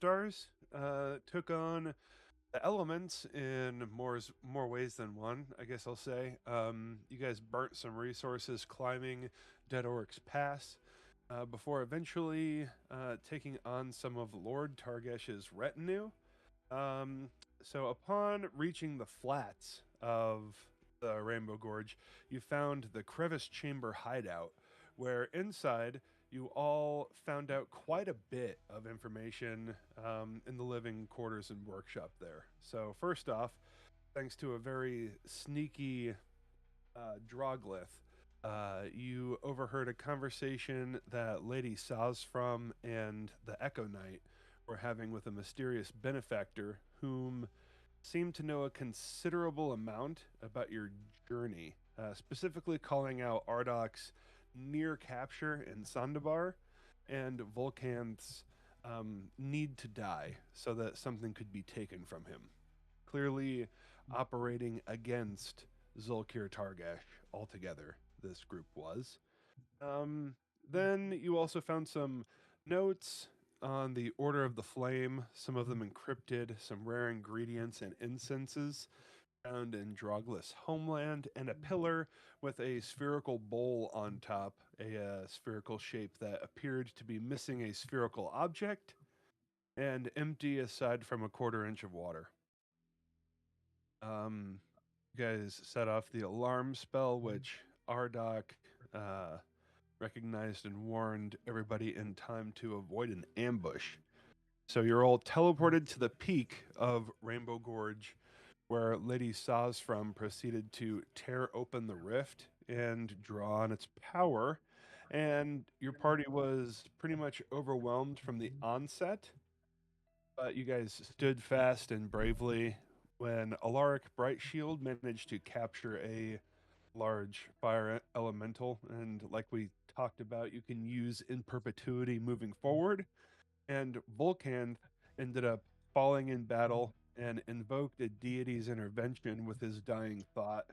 Moonstars took on the elements in more ways than one, I guess I'll say. You guys burnt some resources climbing Dead Orc's Pass before eventually taking on some of Lord Targesh's retinue. Um, so upon reaching the flats of the Rainbow Gorge, you found the Crevice Chamber hideout, where inside you all found out quite a bit of information in the living quarters and workshop there. So first off, thanks to a very sneaky Droglyph, you overheard a conversation that Lady Sazfram and the Echo Knight were having with a mysterious benefactor whom seemed to know a considerable amount about your journey, specifically calling out Ardok's near capture in Sandabar and Volcanth's need to die so that something could be taken from him. Clearly operating against Zulkir Targash altogether, this group was. Um, then you also found some notes on the Order of the Flame, some of them encrypted, some rare ingredients and incenses found in Drogless homeland, and a pillar with a spherical bowl on top, a spherical shape that appeared to be missing a spherical object and empty aside from a quarter inch of water. Um, you guys set off the alarm spell, which Ardok uh, recognized and warned everybody in time to avoid an ambush. So you're all teleported to the peak of Rainbow Gorge, where Lady Sazfram proceeded to tear open the rift and draw on its power. And your party was pretty much overwhelmed from the onset, but you guys stood fast and bravely when Alaric Brightshield managed to capture a large fire elemental. And like we talked about, you can use in perpetuity moving forward. And Volcan ended up falling in battle and invoked a deity's intervention with his dying thought.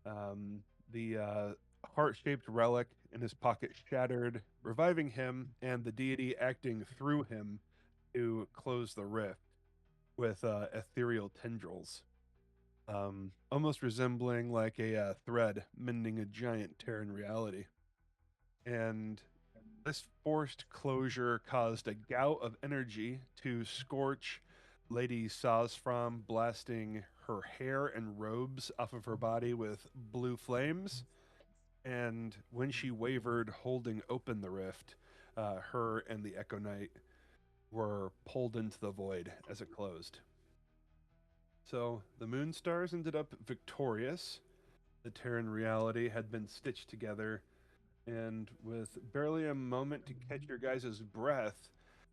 The heart shaped relic in his pocket shattered, reviving him, and the deity acting through him to close the rift with ethereal tendrils, almost resembling like a thread mending a giant tear in reality. And this forced closure caused a gout of energy to scorch Lady Sazfram, blasting her hair and robes off of her body with blue flames. And when she wavered, holding open the rift, her and the Echo Knight were pulled into the void as it closed. So the Moonstars ended up victorious. The Terran reality had been stitched together, and with barely a moment to catch your guys' breath,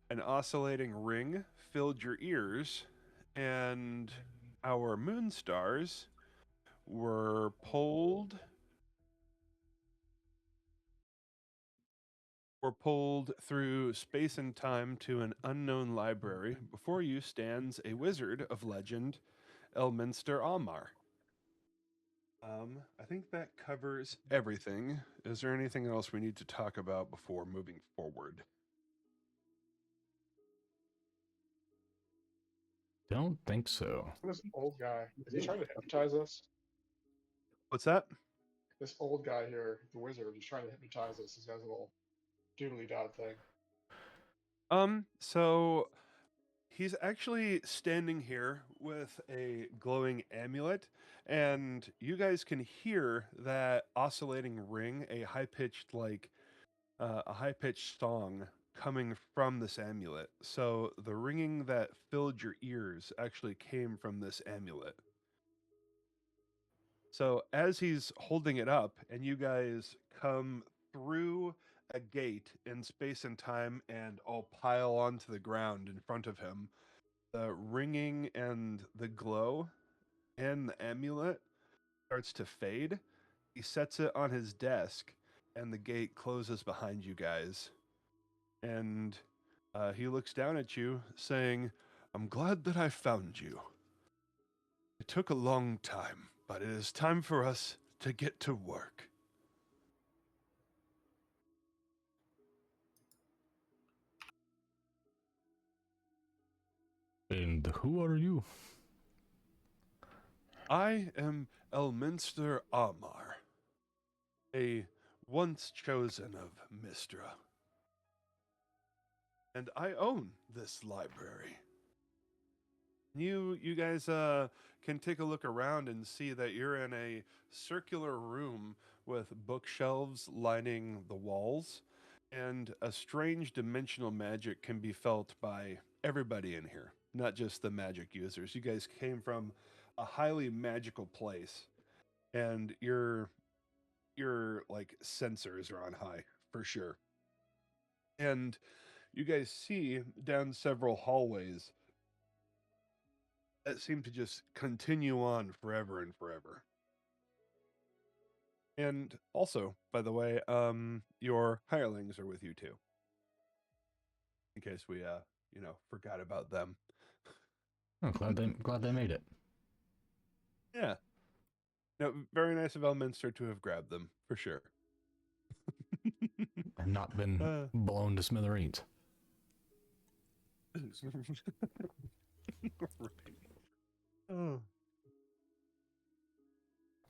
an oscillating ring filled your ears, and our Moonstars were pulled through space and time to an unknown library. Before you stands a wizard of legend, Elminster Amar. I think that covers everything. Is there anything else we need to talk about before moving forward? Don't think so. This old guy, is he trying to hypnotize us? What's that? This old guy here, the wizard, is trying to hypnotize us. He's got his little doodly dot thing. So he's actually standing here with a glowing amulet, and you guys can hear that oscillating ring, a high pitched song coming from this amulet. So the ringing that filled your ears actually came from this amulet. So as he's holding it up, and you guys come through a gate in space and time and all pile onto the ground in front of him, the ringing and the glow and the amulet starts to fade. He sets it on his desk, and the gate closes behind you guys. And he looks down at you, saying, "I'm glad that I found you. It took a long time, but it is time for us to get to work." And who are you? I am Elminster Amar, a once chosen of Mistra, and I own this library. You guys can take a look around and see that you're in a circular room with bookshelves lining the walls, and a strange dimensional magic can be felt by everybody in here, not just the magic users. You guys came from a highly magical place, and your like sensors are on high for sure. And you guys see down several hallways that seem to just continue on forever and forever. And also, by the way, your hirelings are with you too, in case we forgot about them. Oh, glad they made it. Yeah. No, very nice of Elminster to have grabbed them, for sure. And not been Uh. blown to smithereens. Right. Oh.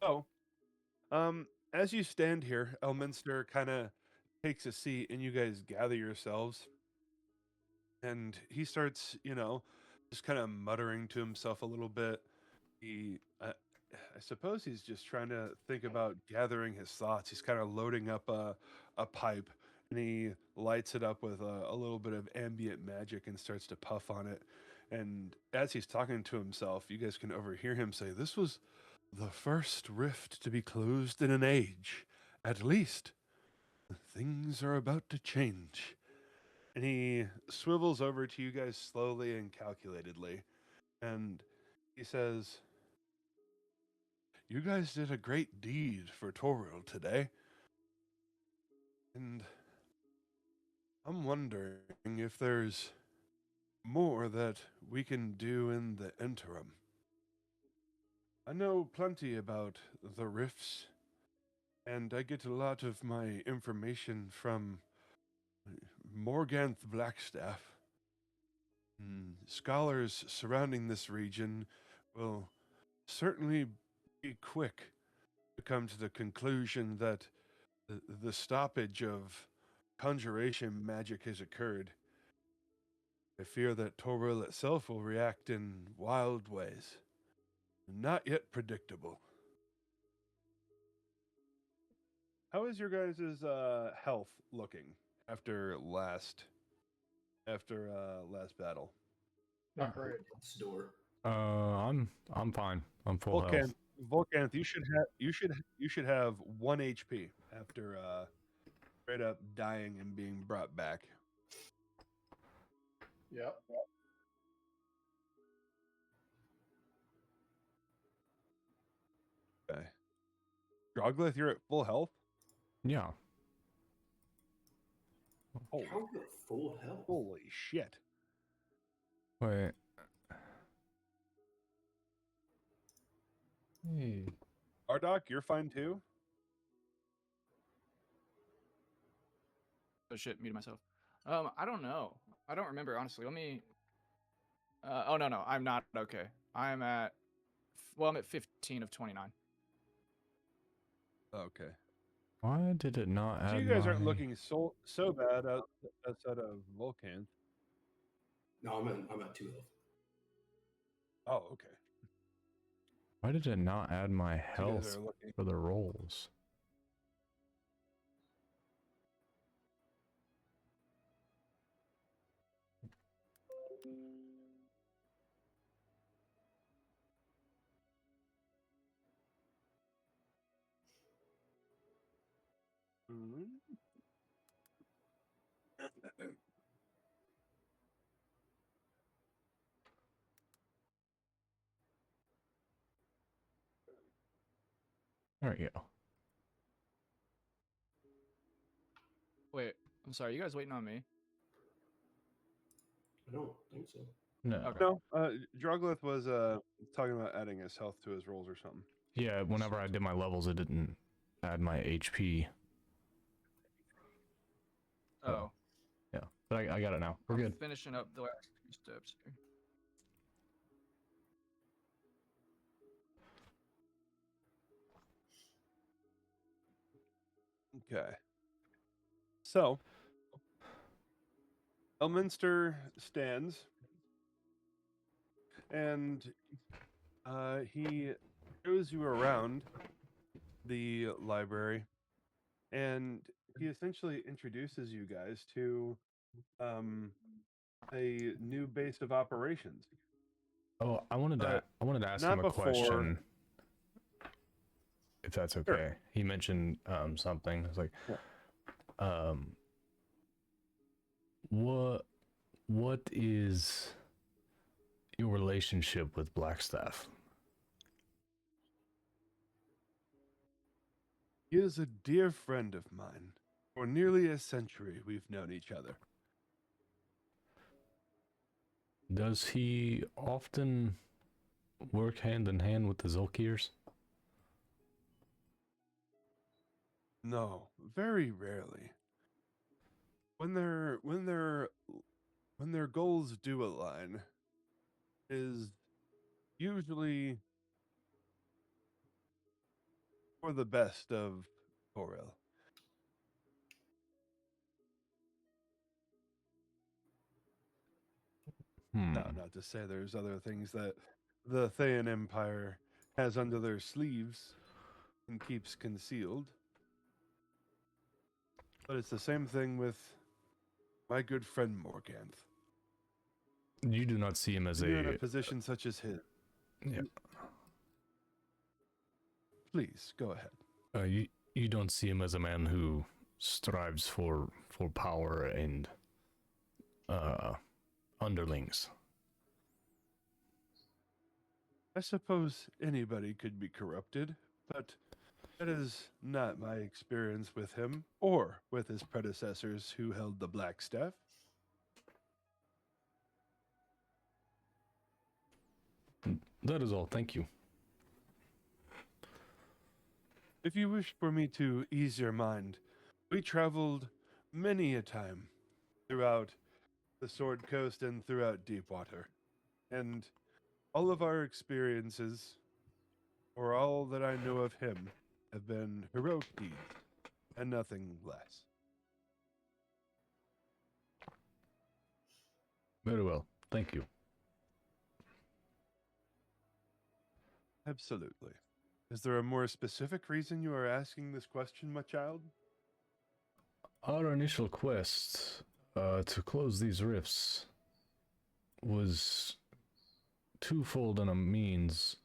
So, as you stand here, Elminster kind of takes a seat and you guys gather yourselves. And he starts, just kind of muttering to himself a little bit. I suppose he's just trying to think about gathering his thoughts. He's kind of loading up a pipe and he lights it up with a little bit of ambient magic and starts to puff on it. And as he's talking to himself, you guys can overhear him say, "This was the first rift to be closed in an age. At least things are about to change." And he swivels over to you guys slowly and calculatedly. And he says, "You guys did a great deed for Toril today. And I'm wondering if there's more that we can do in the interim. I know plenty about the rifts, and I get a lot of my information from Morganth Blackstaff. Scholars surrounding this region will certainly be quick to come to the conclusion that the stoppage of conjuration magic has occurred. I fear that Toril itself will react in wild ways, not yet predictable." How is your guys' health looking after last battle? Not great. Death's door. I'm fine. I'm full health. Volcanth, you should have 1 HP after straight up dying and being brought back. Yep. Okay. Droglith, you're at full health? Yeah. Holy, How good full health? holy shit. Wait. Hey. Ardoc, you're fine too? Oh shit, muted myself. I don't know. I don't remember honestly. Let me. Oh no, I'm not okay. I'm at. Well, I'm at 15 of 29. Okay. Why did it not add So you guys aren't my- looking so bad outside of Volcan. No, I'm at 2 health. Oh, okay. Why did it not add my So you guys health are looking. for the rolls? There we go. Wait, I'm sorry. You guys waiting on me? I don't think so. No. Okay. No, Droglith was talking about adding his health to his rolls or something. Yeah, whenever I did my levels, it didn't add my HP. Oh, Yeah, but I got it now. We're I'm good. finishing up the last 2 steps here. Okay. So, Elminster stands, and he shows you around the library, and he essentially introduces you guys to um, a new base of operations. Oh, I wanted to ask him Not a before. question, if that's Sure. okay. He mentioned something. It's like, Yeah. um, what is your relationship with Blackstaff? He is a dear friend of mine. For nearly a century, we've known each other. Does he often work hand in hand with the Zolkirs? No, very rarely. When their goals do align, is usually for the best of Toril. Now, not to say there's other things that the Thayan Empire has under their sleeves and keeps concealed. But it's the same thing with my good friend Morganth. You do not see him as When you're in a a position such as his, yeah. please go ahead. You don't see him as a man who strives for power and underlings. I suppose anybody could be corrupted, but that is not my experience with him or with his predecessors who held the Black Staff. That is all. Thank you. If you wish for me to ease your mind, we traveled many a time throughout the Sword Coast and throughout Deepwater. And all of our experiences, or all that I know of him, have been heroic deeds and nothing less. Very well. Thank you. Absolutely. Is there a more specific reason you are asking this question, my child? Our initial quest to close these rifts was twofold on a means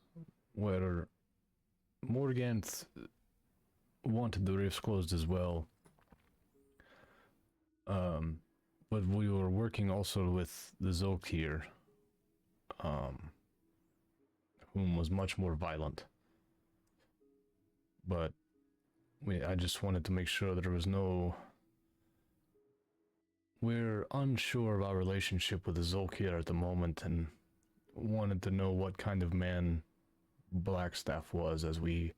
where Morganth wanted the rifts closed as well. But we were working also with the Zolkir, whom was much more violent. But I just wanted to make sure there was no... We're unsure of our relationship with the Zolkir at the moment and wanted to know what kind of man Blackstaff was, as we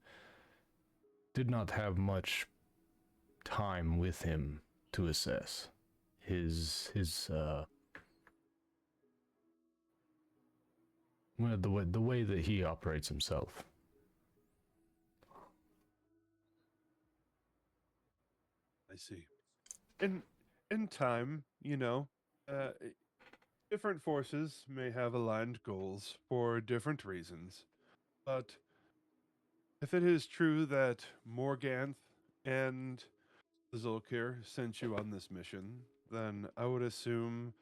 did not have much time with him to assess his well, the way that he operates himself. I see. In time, uh, different forces may have aligned goals for different reasons. But if it is true that Morganth and Zolkir sent you on this mission, then I would assume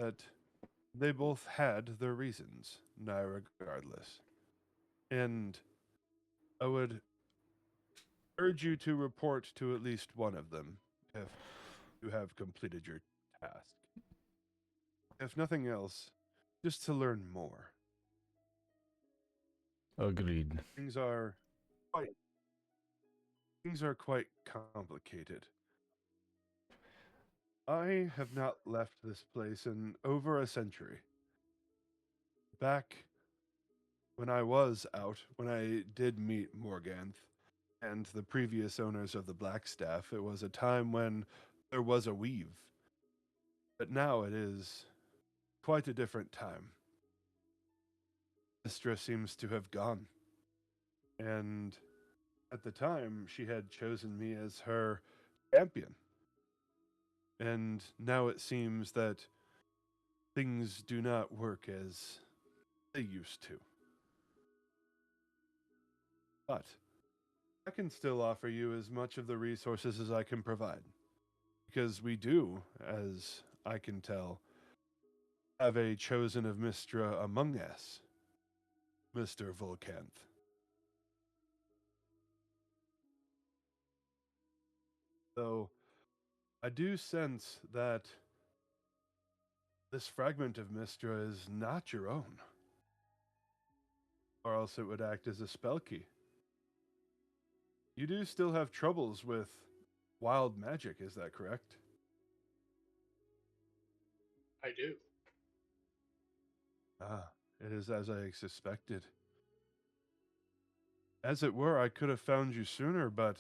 that they both had their reasons, now regardless. And I would urge you to report to at least one of them if you have completed your task. If nothing else, just to learn more. Agreed. Things are quite complicated. I have not left this place in over a century. Back when I was out, when I did meet Morganth and the previous owners of the Blackstaff, it was a time when there was a weave. But now it is quite a different time. Mistra seems to have gone. And at the time, she had chosen me as her champion. And now it seems that things do not work as they used to. But I can still offer you as much of the resources as I can provide. Because we do, as I can tell, have a chosen of Mystra among us, Mr. Volcanth. Though I do sense that this fragment of Mystra is not your own, or else it would act as a spell key. You do still have troubles with wild magic, is that correct? I do. Ah, it is as I suspected. As it were, I could have found you sooner, but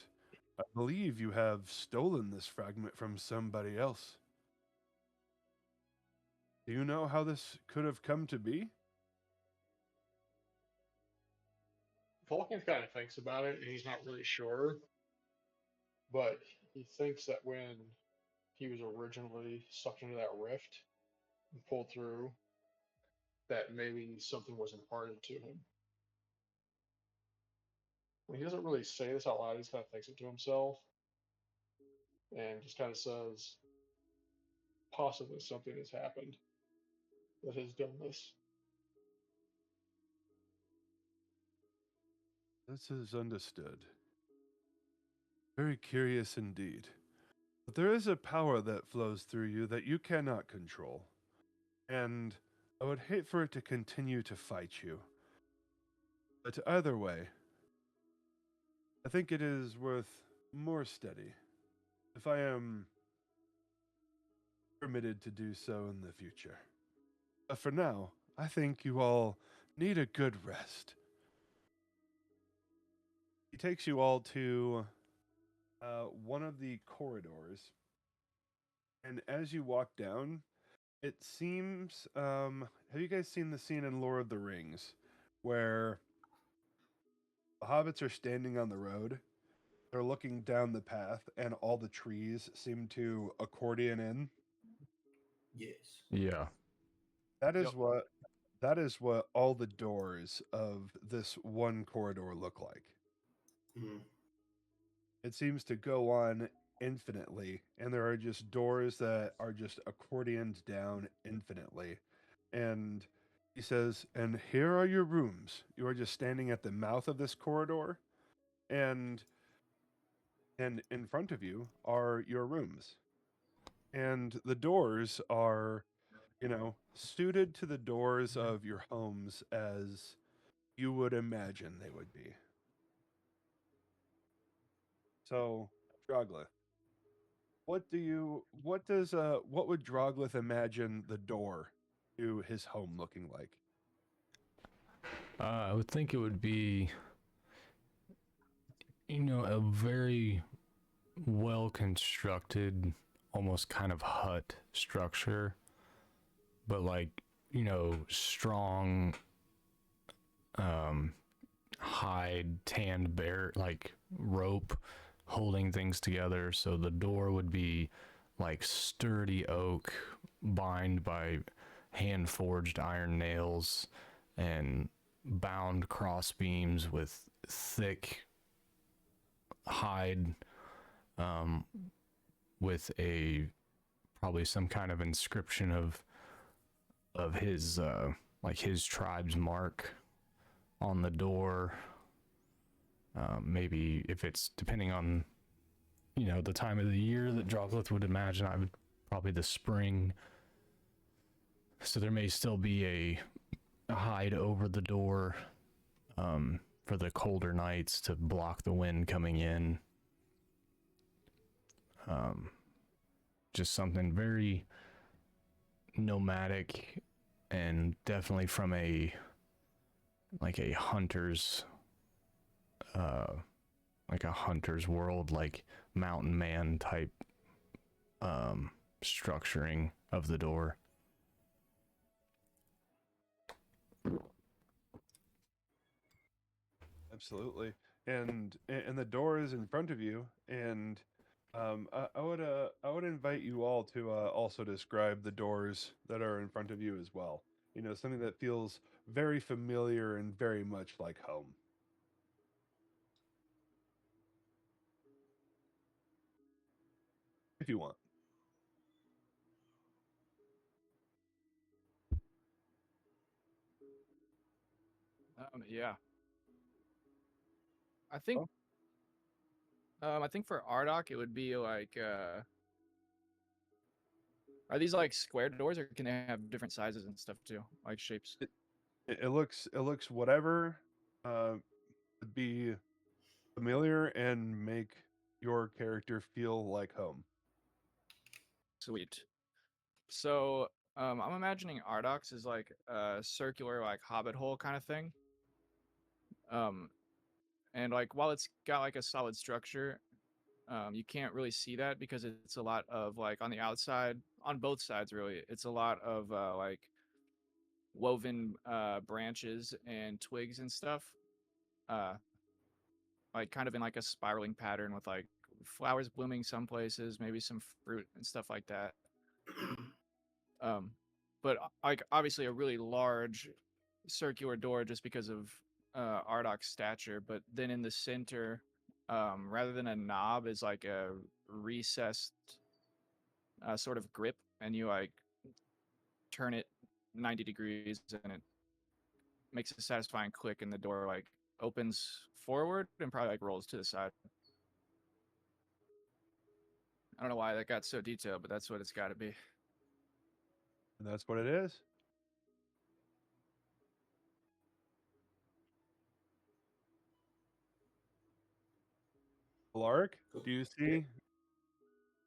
I believe you have stolen this fragment from somebody else. Do you know how this could have come to be? Vulcan kind of thinks about it, and he's not really sure, but he thinks that when he was originally sucked into that rift and pulled through, that maybe something was imparted to him. He doesn't really say this out loud, he just kind of thinks it to himself and just kind of says, possibly something has happened that has done this. This is understood. Very curious indeed. But there is a power that flows through you that you cannot control. And I would hate for it to continue to fight you. But either way, I think it is worth more study, if I am permitted to do so in the future. But for now, I think you all need a good rest. He takes you all to one of the corridors, and as you walk down, it seems. Have you guys seen the scene in Lord of the Rings where the hobbits are standing on the road? They're looking down the path, and all the trees seem to accordion in. Yes. Yeah. That is Yep. what that is what all the doors of this one corridor look like. Mm. It seems to go on infinitely, and there are just doors that are just accordioned down infinitely. And he says, "And here are your rooms. You are just standing at the mouth of this corridor, and in front of you are your rooms. And the doors are, suited to the doors of your homes as you would imagine they would be. So, Droglith, what would Droglith imagine the door to his home looking like? I would think it would be, a very well constructed, almost kind of hut structure, but like, strong, hide, tanned bear, like rope holding things together. So the door would be like sturdy oak, bound by hand forged iron nails, and bound cross beams with thick hide, with a probably some kind of inscription of his like his tribe's mark on the door. Maybe if it's depending on the time of the year that Droglith would imagine, I would probably the spring. So there may still be a hide over the door, for the colder nights to block the wind coming in. Just something very nomadic, and definitely from a hunter's world, like mountain man type structuring of the door. Absolutely. And the door is in front of you, and I would invite you all to also describe the doors that are in front of you as well. You know, something that feels very familiar and very much like home. If you want. Yeah. I think Oh. I think for Ardok it would be like are these like square doors or can they have different sizes and stuff too, like shapes? It looks whatever would be familiar and make your character feel like home. Sweet. So I'm imagining Ardox is like a circular like hobbit hole kind of thing. Um and like while it's got like a solid structure, you can't really see that because it's a lot of like on the outside, on both sides really, it's a lot of like woven branches and twigs and stuff. Uh like kind of in like a spiraling pattern with like flowers blooming some places, maybe some fruit and stuff like that. Um, but like obviously a really large circular door just because of Ardok's stature. But then in the center, rather than a knob, is like a recessed sort of grip, and you like turn it 90 degrees, and it makes a satisfying click, and the door like opens forward and probably like rolls to the side. I don't know why that got so detailed, but that's what it's got to be. And that's what it is. Lark, Cool. do you Yeah. see?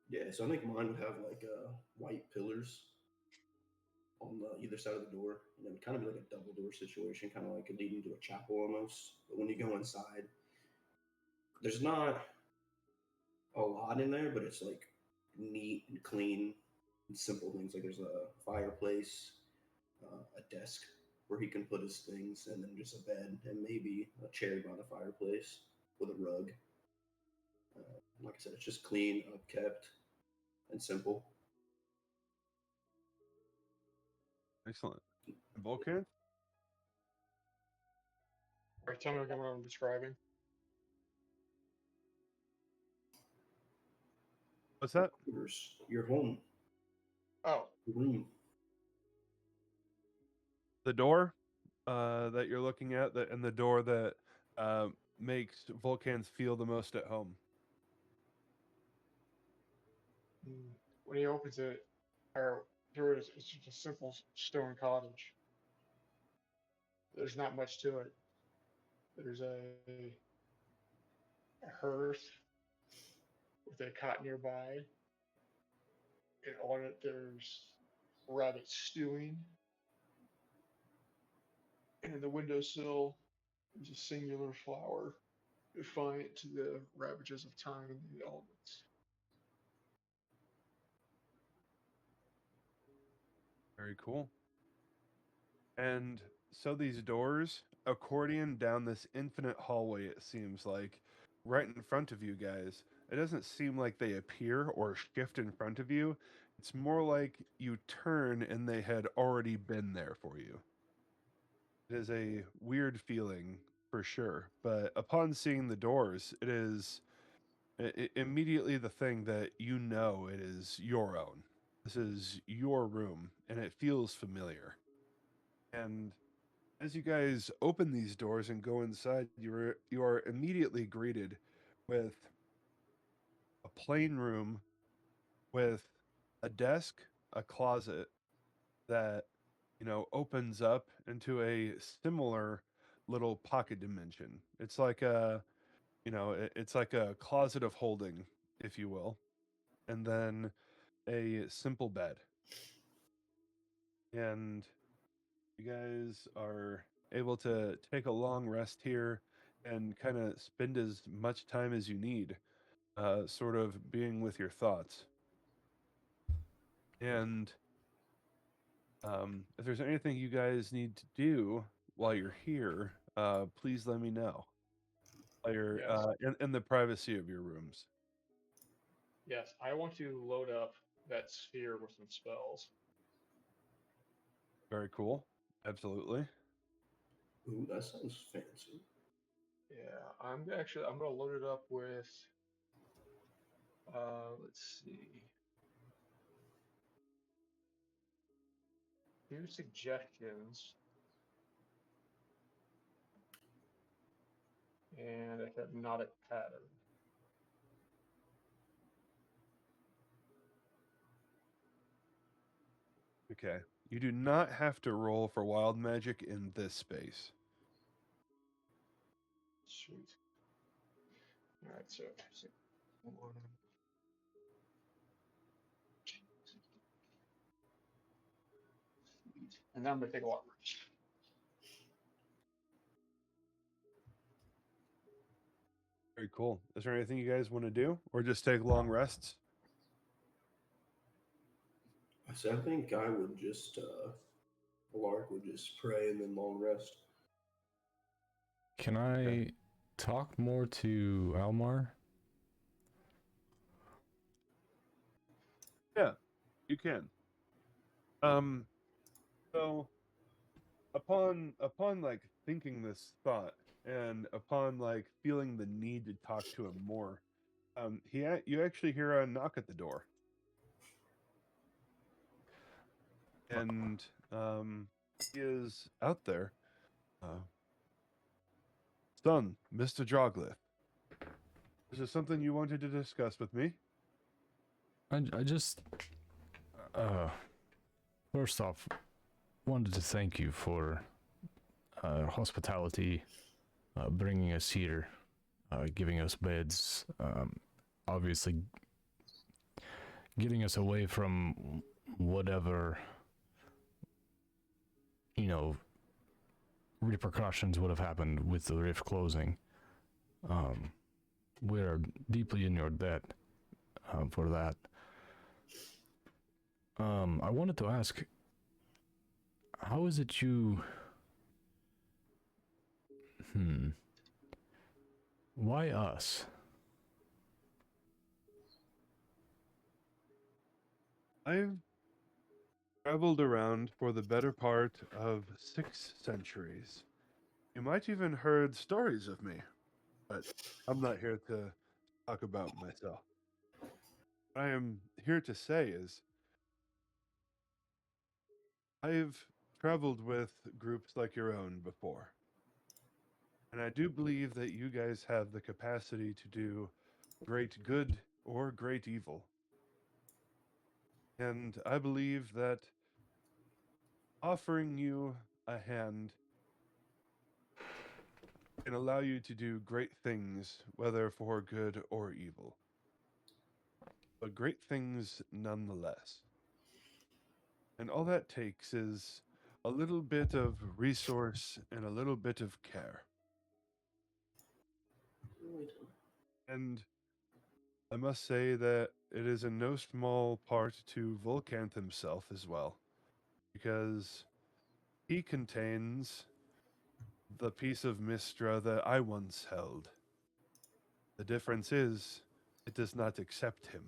Yeah, so I think mine would have like white pillars on the either side of the door, and it would kind of be like a double door situation, kind of like leading to a chapel almost. But when you go inside, there's not a lot in there, but it's like neat and clean and simple things. Like there's a fireplace, a desk where he can put his things, and then just a bed and maybe a chair by the fireplace with a rug. Like I said, it's just clean, upkept, and simple. Excellent. Vulcan? All right, tell me again what I'm describing. What's that? Quarters, your home, Oh, your room. The door that you're looking at, and the door that makes Vulcans feel the most at home. when he opens it, or through it, it's just a simple stone cottage. There's not much to it. There's a hearth with a cot nearby, and on it there's rabbits stewing. And in the windowsill, there's a singular flower, defiant to the ravages of time and the elements. Very cool. And so these doors accordion down this infinite hallway, it seems like, right in front of you guys. It doesn't seem like they appear or shift in front of you. It's more like you turn and they had already been there for you. It is a weird feeling for sure, but upon seeing the doors, it is immediately the thing that you know it is your own. This is your room, and it feels familiar. And as you guys open these doors and go inside, you are immediately greeted with a plain room with a desk, a closet that opens up into a similar little pocket dimension. It's like it's like a closet of holding, if you will, and then a simple bed. And you guys are able to take a long rest here and kind of spend as much time as you need, sort of being with your thoughts. And if there's anything you guys need to do while you're here, please let me know. While you're Yes, in the privacy of your rooms. Yes, I want to load up that sphere with some spells. Very cool. Absolutely. Ooh, that sounds fancy. Yeah, I'm gonna load it up with let's see. Few suggestions. And a hypnotic pattern. Okay. You do not have to roll for wild magic in this space. Sweet. Alright, so one. Sweet. And now I'm gonna take a walk. Very cool. Is there anything you guys want to do, or just take long rests? I think I would just, Lark would just pray and then long rest. Can I talk more to Almar? Yeah, you can. So upon like thinking this thought and upon like feeling the need to talk to him more, you actually hear a knock at the door, and he is out there. Son, Mr. Joglyth, is there something you wanted to discuss with me? I just, first off, wanted to thank you for hospitality, bringing us here, giving us beds, obviously getting us away from whatever, repercussions would have happened with the rift closing. We're deeply in your debt for that. I wanted to ask, how is it you... Why us? I've traveled around for the better part of 6 centuries. You might even heard stories of me, but I'm not here to talk about myself. What I am here to say is I've traveled with groups like your own before. And I do believe that you guys have the capacity to do great good or great evil. And I believe that offering you a hand can allow you to do great things, whether for good or evil. But great things nonetheless. And all that takes is a little bit of resource and a little bit of care. And I must say that it is in no small part to Volcanth himself as well, because he contains the piece of Mistra that I once held. The difference is, it does not accept him.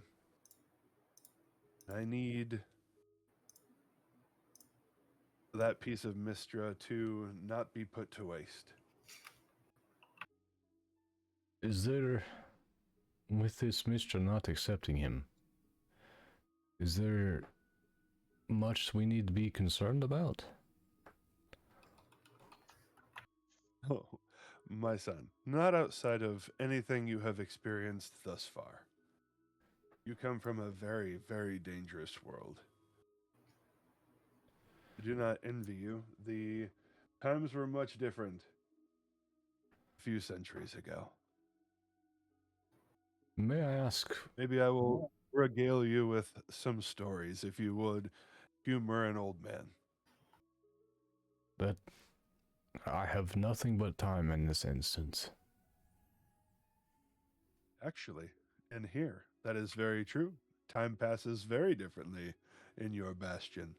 I need that piece of Mistra to not be put to waste. Is there, with this Mr. not accepting him, is there much we need to be concerned about? Oh, my son, not outside of anything you have experienced thus far. You come from a very, very dangerous world. I do not envy you. The times were much different a few centuries ago. May I ask? Maybe I will regale you with some stories, if you would humor an old man. That I have nothing but time in this instance. Actually, and here, that is very true. Time passes very differently in your bastion.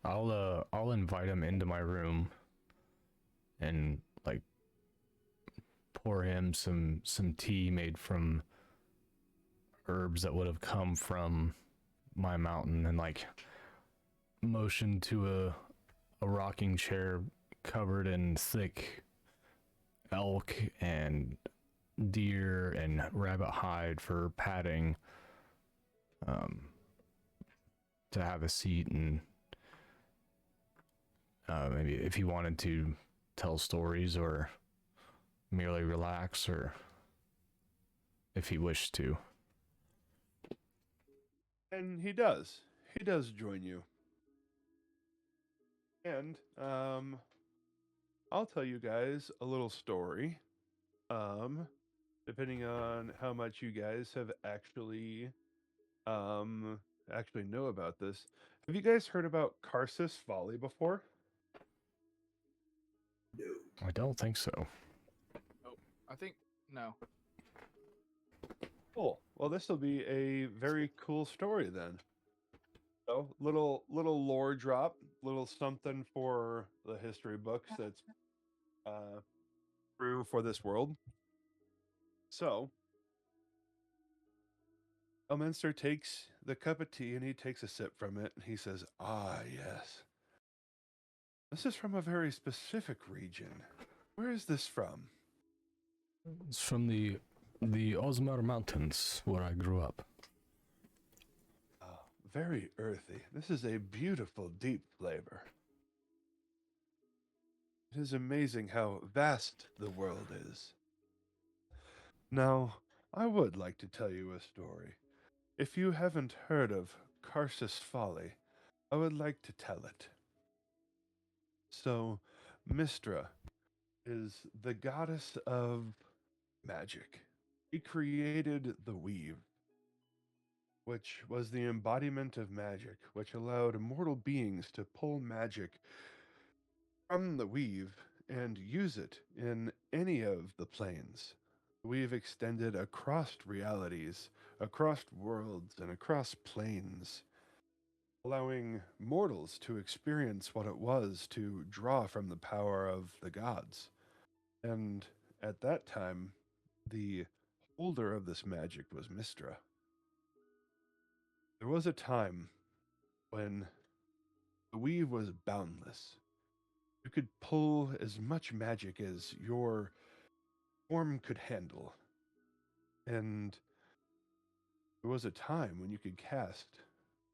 I'll invite him into my room and pour him some tea made from herbs that would have come from my mountain, and like motion to a rocking chair covered in thick elk and deer and rabbit hide for padding, to have a seat, and maybe if he wanted to tell stories or merely relax, or if he wished to. And he does. He does join you. And I'll tell you guys a little story. Depending on how much you guys have actually know about this. Have you guys heard about Karsus Folly before? No. I don't think so. Oh, I think no. Cool. Well, this will be a very cool story then. So, little lore drop, little something for the history books that's true for this world. So, Elminster takes the cup of tea and he takes a sip from it and he says, "Ah, yes. This is from a very specific region. Where is this from?" It's from the Osmar Mountains, where I grew up. Oh, very earthy. This is a beautiful, deep flavor. It is amazing how vast the world is. Now, I would like to tell you a story. If you haven't heard of Karsus Folly, I would like to tell it. So, Mistra is the goddess of magic. She created the weave, which was the embodiment of magic, which allowed mortal beings to pull magic from the weave and use it in any of the planes. We've extended across realities, across worlds, and across planes, allowing mortals to experience what it was to draw from the power of the gods. And at that time, the holder of this magic was Mistra. There was a time when the weave was boundless. You could pull as much magic as your form could handle. And there was a time when you could cast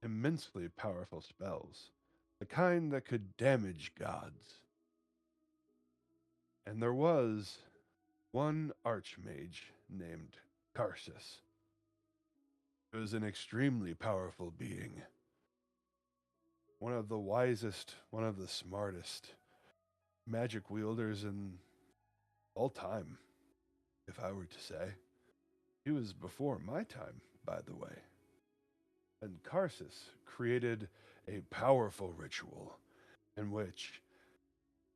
immensely powerful spells, the kind that could damage gods. And there was one archmage named Karsus. He was an extremely powerful being, one of the wisest, one of the smartest magic wielders in all time, if I were to say. He was before my time, by the way. And Karsus created a powerful ritual in which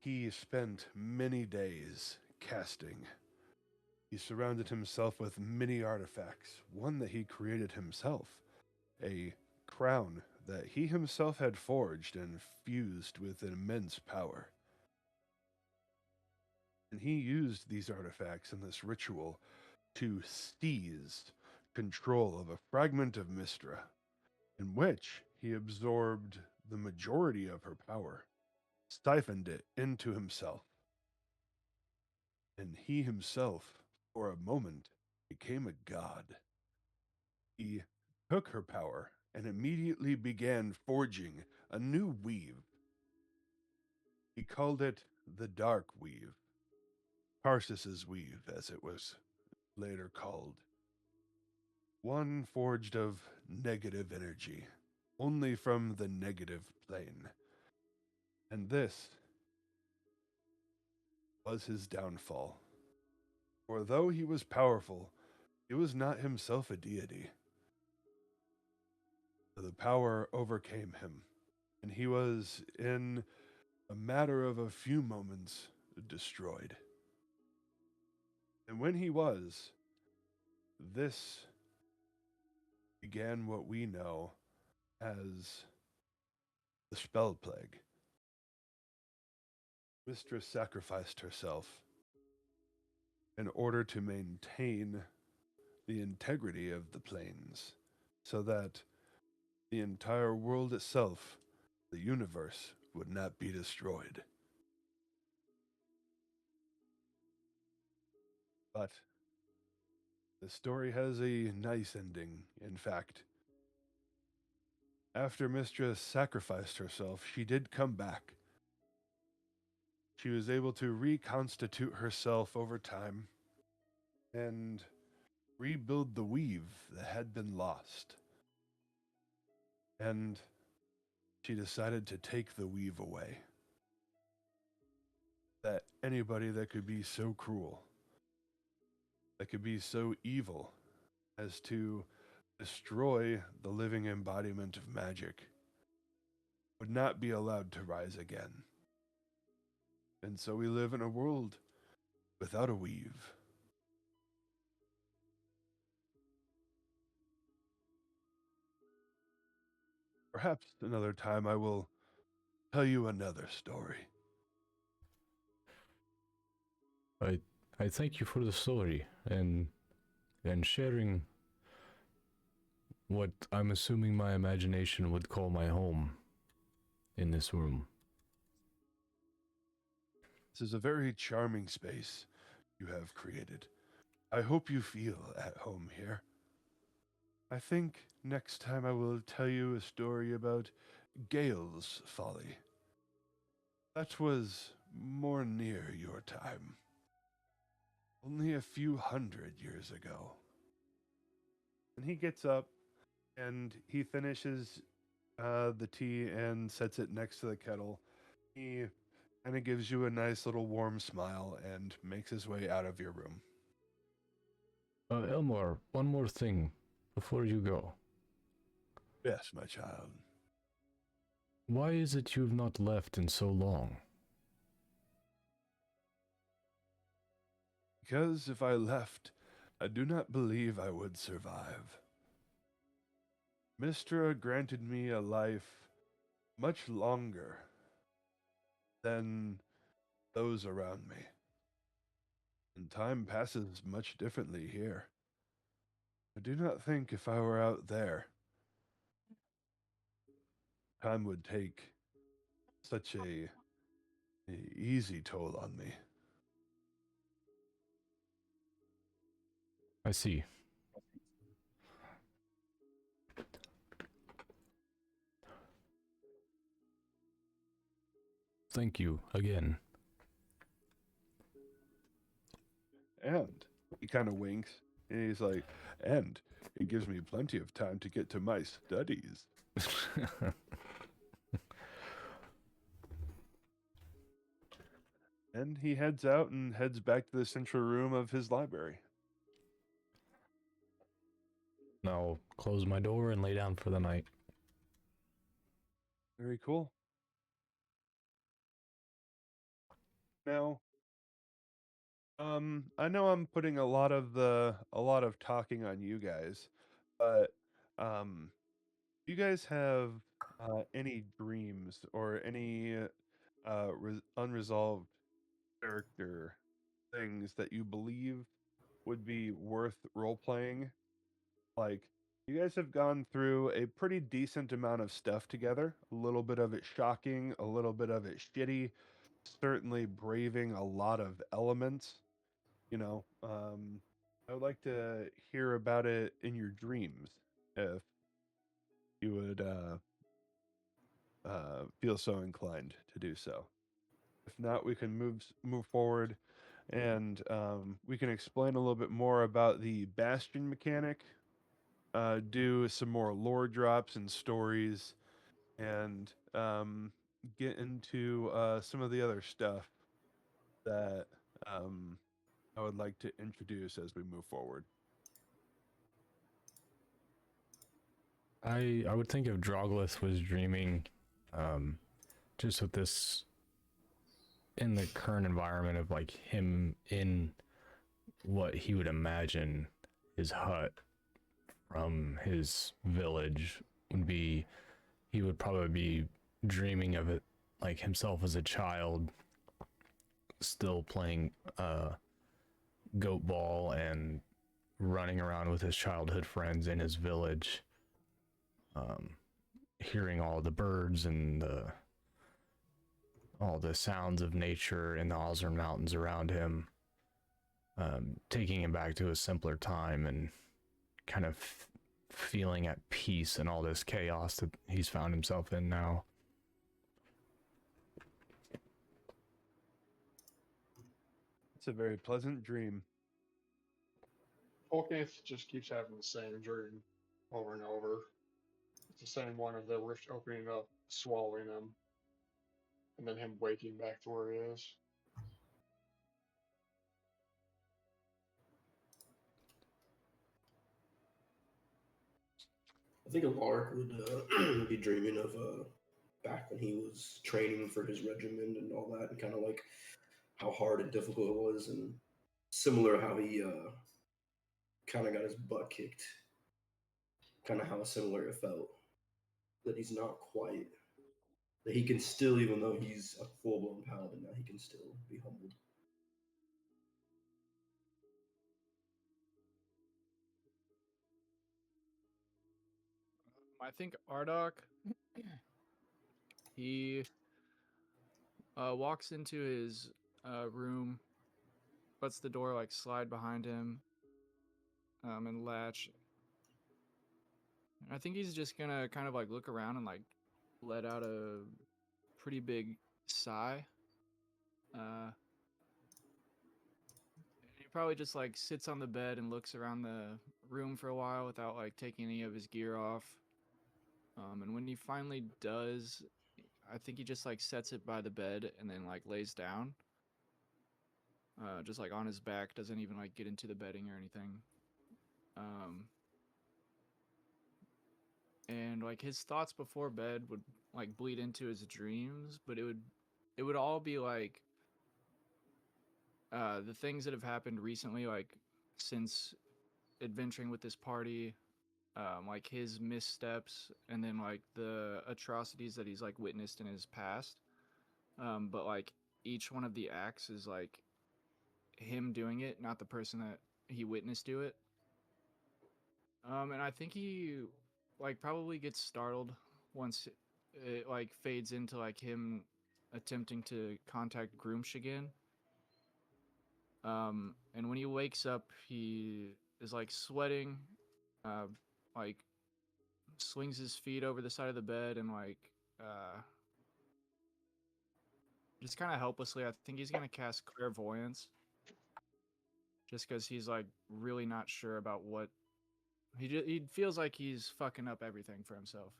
he spent many days casting. He surrounded himself with many artifacts, one that he created himself, a crown that he himself had forged and fused with an immense power. And he used these artifacts in this ritual to seize control of a fragment of Mistra, in which he absorbed the majority of her power, siphoned it into himself, and he himself, for a moment, became a god. He took her power and immediately began forging a new weave. He called it the Dark Weave, Tarsus's Weave, as it was later called. One forged of negative energy, only from the negative plane. And this was his downfall. For though he was powerful, he was not himself a deity. The power overcame him, and he was, in a matter of a few moments, destroyed. And when he was, this began what we know as the Spell Plague. Mistress sacrificed herself in order to maintain the integrity of the planes so that the entire world itself, the universe, would not be destroyed. But the story has a nice ending. In fact, after Mistress sacrificed herself, she did come back. She was able to reconstitute herself over time and rebuild the weave that had been lost. And she decided to take the weave away. That anybody that could be so cruel, that could be so evil as to destroy the living embodiment of magic would not be allowed to rise again. And so we live in a world without a weave. Perhaps another time I will tell you another story. I thank you for the story and sharing what I'm assuming my imagination would call my home in this room. This is a very charming space you have created. I hope you feel at home here. I think next time I will tell you a story about Gale's folly. That was more near your time. Only a few 100 years ago. And he gets up and he finishes the tea and sets it next to the kettle. He kind of gives you a nice little warm smile and makes his way out of your room. Elmore, one more thing before you go. Yes, my child. Why is it you've not left in so long? Because if I left, I do not believe I would survive. Mistra granted me a life much longer than those around me. And time passes much differently here. I do not think if I were out there, time would take such a easy toll on me. I see. Thank you again. And he kind of winks and he's like, and it gives me plenty of time to get to my studies. And he heads out and heads back to the central room of his library. Now close my door and lay down for the night. Very cool. Now, I know I'm putting a lot of talking on you guys, but do you guys have any dreams or any unresolved character things that you believe would be worth role playing? Like, you guys have gone through a pretty decent amount of stuff together. A little bit of it shocking, a little bit of it shitty, certainly braving a lot of elements. You know, I would like to hear about it in your dreams if you would feel so inclined to do so. If not, we can move forward, and we can explain a little bit more about the Bastion mechanic. Do some more lore drops and stories, and get into some of the other stuff that I would like to introduce as we move forward. I would think if Droglith was dreaming, just with this in the current environment of like him in what he would imagine his hut from his village would be, he would probably be dreaming of it like himself as a child, still playing goat ball and running around with his childhood friends in his village, hearing all the birds and all the sounds of nature in the Ozern Mountains around him, taking him back to a simpler time and kind of feeling at peace in all this chaos that he's found himself in now. It's a very pleasant dream. Volkith just keeps having the same dream over and over. It's the same one of the rift opening up, swallowing him, and then him waking back to where he is. I think Alark would be dreaming of back when he was training for his regiment and all that, and kind of like how hard and difficult it was, and similar how he kind of got his butt kicked. Kind of how similar it felt that he's not quite that he can still, even though he's a full blown paladin now, he can still be humbled. I think Ardok, he walks into his room, lets the door like slide behind him, and latch. I think he's just gonna kind of like look around and like let out a pretty big sigh. He probably just like sits on the bed and looks around the room for a while without like taking any of his gear off. And when he finally does, I think he just like sets it by the bed and then like lays down. Just like on his back, doesn't even like get into the bedding or anything. And like his thoughts before bed would like bleed into his dreams, but it would all be like the things that have happened recently, like since adventuring with this party, like his missteps, and then like the atrocities that he's like witnessed in his past. But like each one of the acts is like him doing it, not the person that he witnessed do it. And I think he like probably gets startled once it like fades into like him attempting to contact Groomsh again. And when he wakes up, he is like sweating, uh, like swings his feet over the side of the bed and like just kind of helplessly. I think he's gonna cast clairvoyance, just because he's like really not sure about what he feels like he's fucking up everything for himself.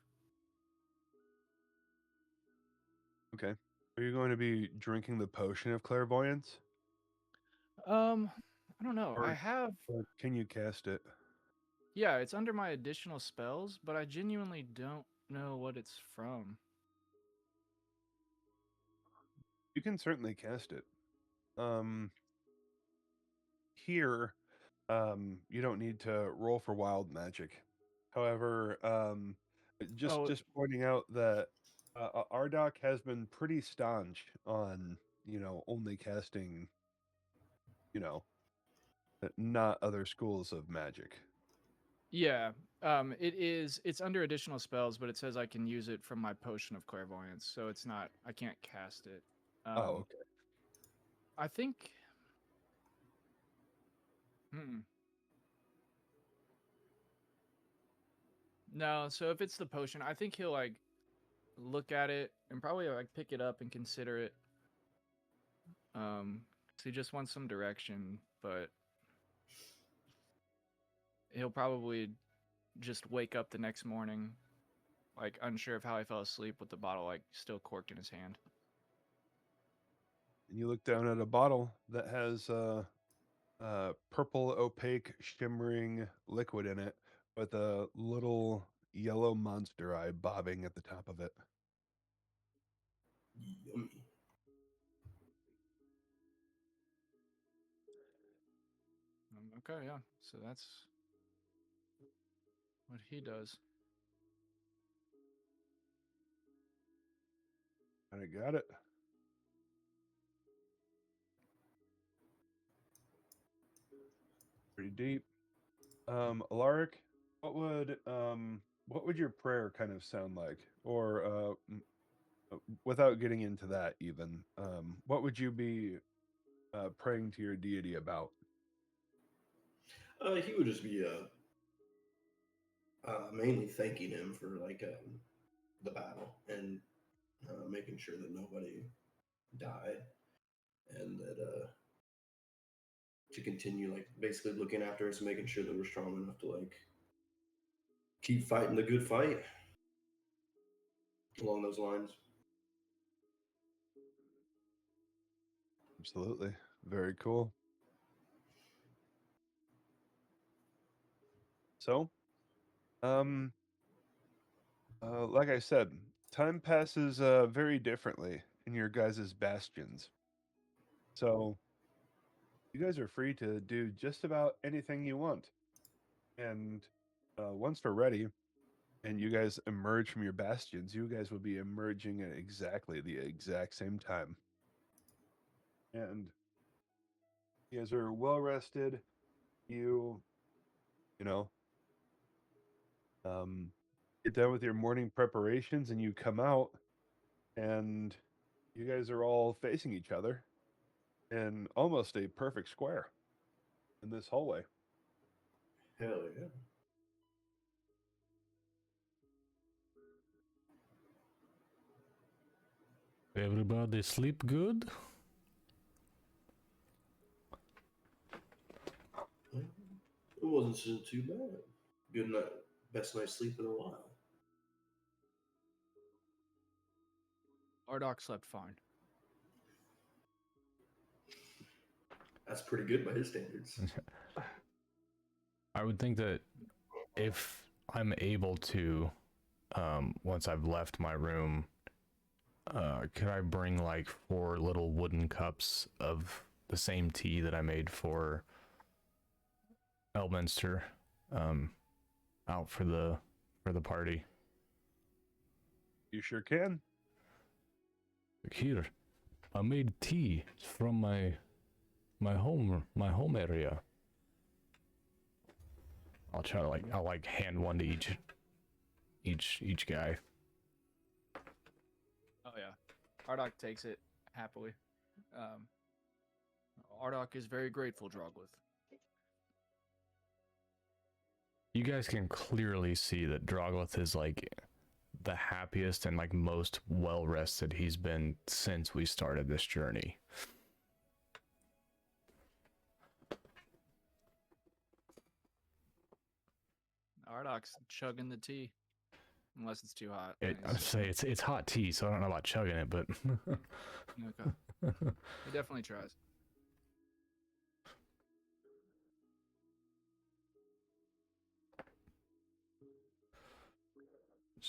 Okay. Are you going to be drinking the potion of clairvoyance? I don't know. I Or, have or can you cast it? Yeah, it's under my additional spells, but I genuinely don't know what it's from. You can certainly cast it. Um, Here, you don't need to roll for wild magic. However, Oh, just pointing out that Ardok has been pretty staunch on only casting you know not other schools of magic. yeah. It's under additional spells, but it says I can use it from my potion of clairvoyance, so it's not I can't cast it. Oh, okay. I think hmm. No, so if it's the potion, I think he'll like look at it and probably like pick it up and consider it. So he just wants some direction, but he'll probably just wake up the next morning like unsure of how he fell asleep with the bottle like still corked in his hand. And you look down at a bottle that has purple opaque shimmering liquid in it with a little yellow monster eye bobbing at the top of it. Yummy. Okay, yeah. So that's what he does. And I got it. Pretty deep. Alaric, what would your prayer kind of sound like? Or without getting into that even, what would you be praying to your deity about? He would just be mainly thanking him for like the battle and making sure that nobody died, and that to continue like basically looking after us and making sure that we're strong enough to like keep fighting the good fight along those lines. Absolutely. Very cool. So, um, like I said, time passes very differently in your guys' bastions. So, you guys are free to do just about anything you want. And once we're ready and you guys emerge from your bastions, you guys will be emerging at exactly the exact same time. And you guys are well rested. You know, um, get done with your morning preparations and you come out and you guys are all facing each other in almost a perfect square in this hallway. Hell yeah. Everybody sleep good? It wasn't too bad. Good night. Best night's sleep in a while. Ardoc slept fine. That's pretty good by his standards. I would think that if I'm able to, once I've left my room, could I bring like 4 little wooden cups of the same tea that I made for Elminster, out for the party? You sure can. Here, I made tea from my home area. I'll try to I'll hand one to each guy. Oh yeah, Ardoc takes it happily. Ardoc is very grateful, Droglith. You guys can clearly see that Droglith is like the happiest and like most well rested he's been since we started this journey. Ardoc's chugging the tea, unless it's too hot. I'd say it's hot tea, so I don't know about chugging it, but Okay. He definitely tries.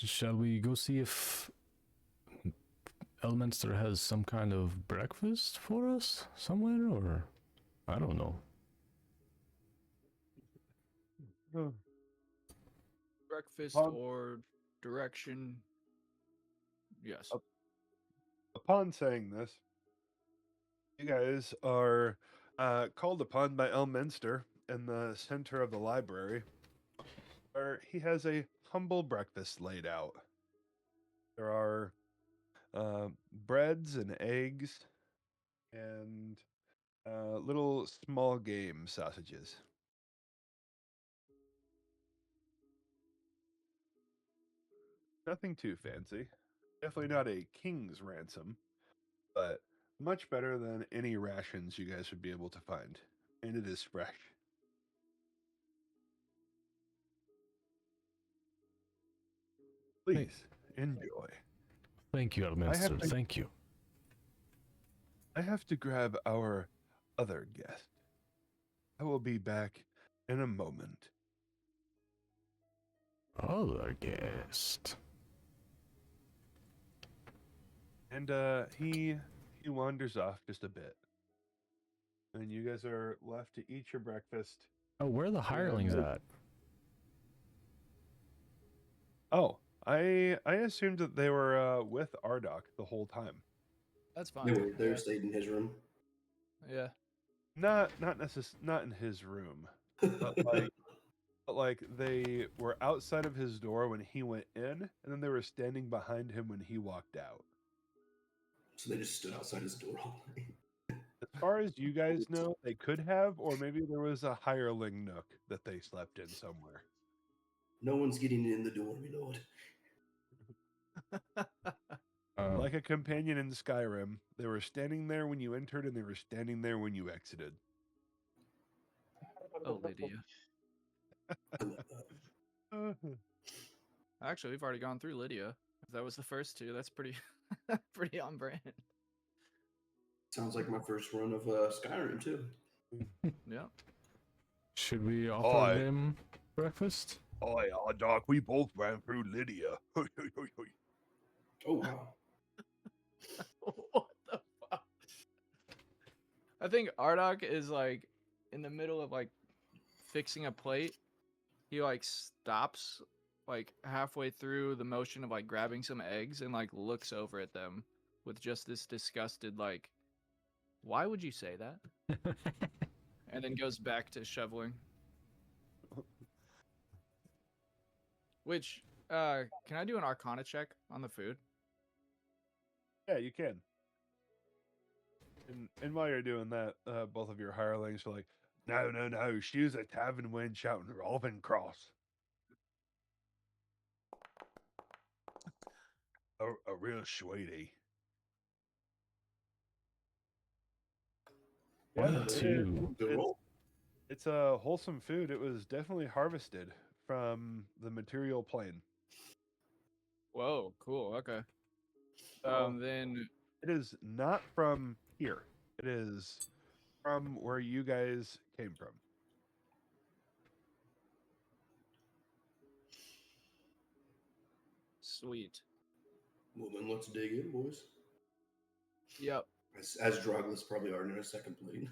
shall we go see if Elminster has some kind of breakfast for us somewhere, or I don't know. Oh. Breakfast or direction? Yes. Upon saying this, you guys are called upon by Elminster in the center of the library, where he has a humble breakfast laid out. There are breads and eggs and little small game sausages. Nothing too fancy. Definitely not a king's ransom, but much better than any rations you guys would be able to find. And it is fresh. Please enjoy. Thank you, Elminster. Thank you. I have to grab our other guest. I will be back in a moment. Other guest. And he wanders off just a bit. And you guys are left to eat your breakfast. Oh, where are the hirelings at? Oh, I assumed that they were with Ardoc the whole time. That's fine. They stayed in his room. Yeah. Not in his room. but like they were outside of his door when he went in, and then they were standing behind him when he walked out. So they just stood outside his door all night. As far as you guys know, they could have, or maybe there was a hireling nook that they slept in somewhere. No one's getting in the door, my lord. Like a companion in Skyrim, they were standing there when you entered, and they were standing there when you exited. Oh, Lydia. I love that. Actually, we've already gone through Lydia. If that was the first two, that's pretty pretty on brand. Sounds like my first run of Skyrim too. Yeah. Should we offer Aye. him breakfast? Oh yeah, Doc, we both ran through Lydia. Oh wow. What the fuck? I think Ardok is like in the middle of like fixing a plate. He like stops like halfway through the motion of like grabbing some eggs and like looks over at them with just this disgusted like, why would you say that? And then goes back to shoveling. Which can I do an Arcana check on the food? Yeah, you can. And while you're doing that, both of your hirelings are like, no, she's a tavern wench out in Ravenscross. A real sweetie. One, Yeah, two. Good roll. it's a wholesome food. It was definitely harvested from the material plane. Whoa, cool. Okay. Oh. Then It is not from here. It is from where you guys came from. sweet. Well then let's dig in, boys. Yep. As Drogless probably are in a second plate.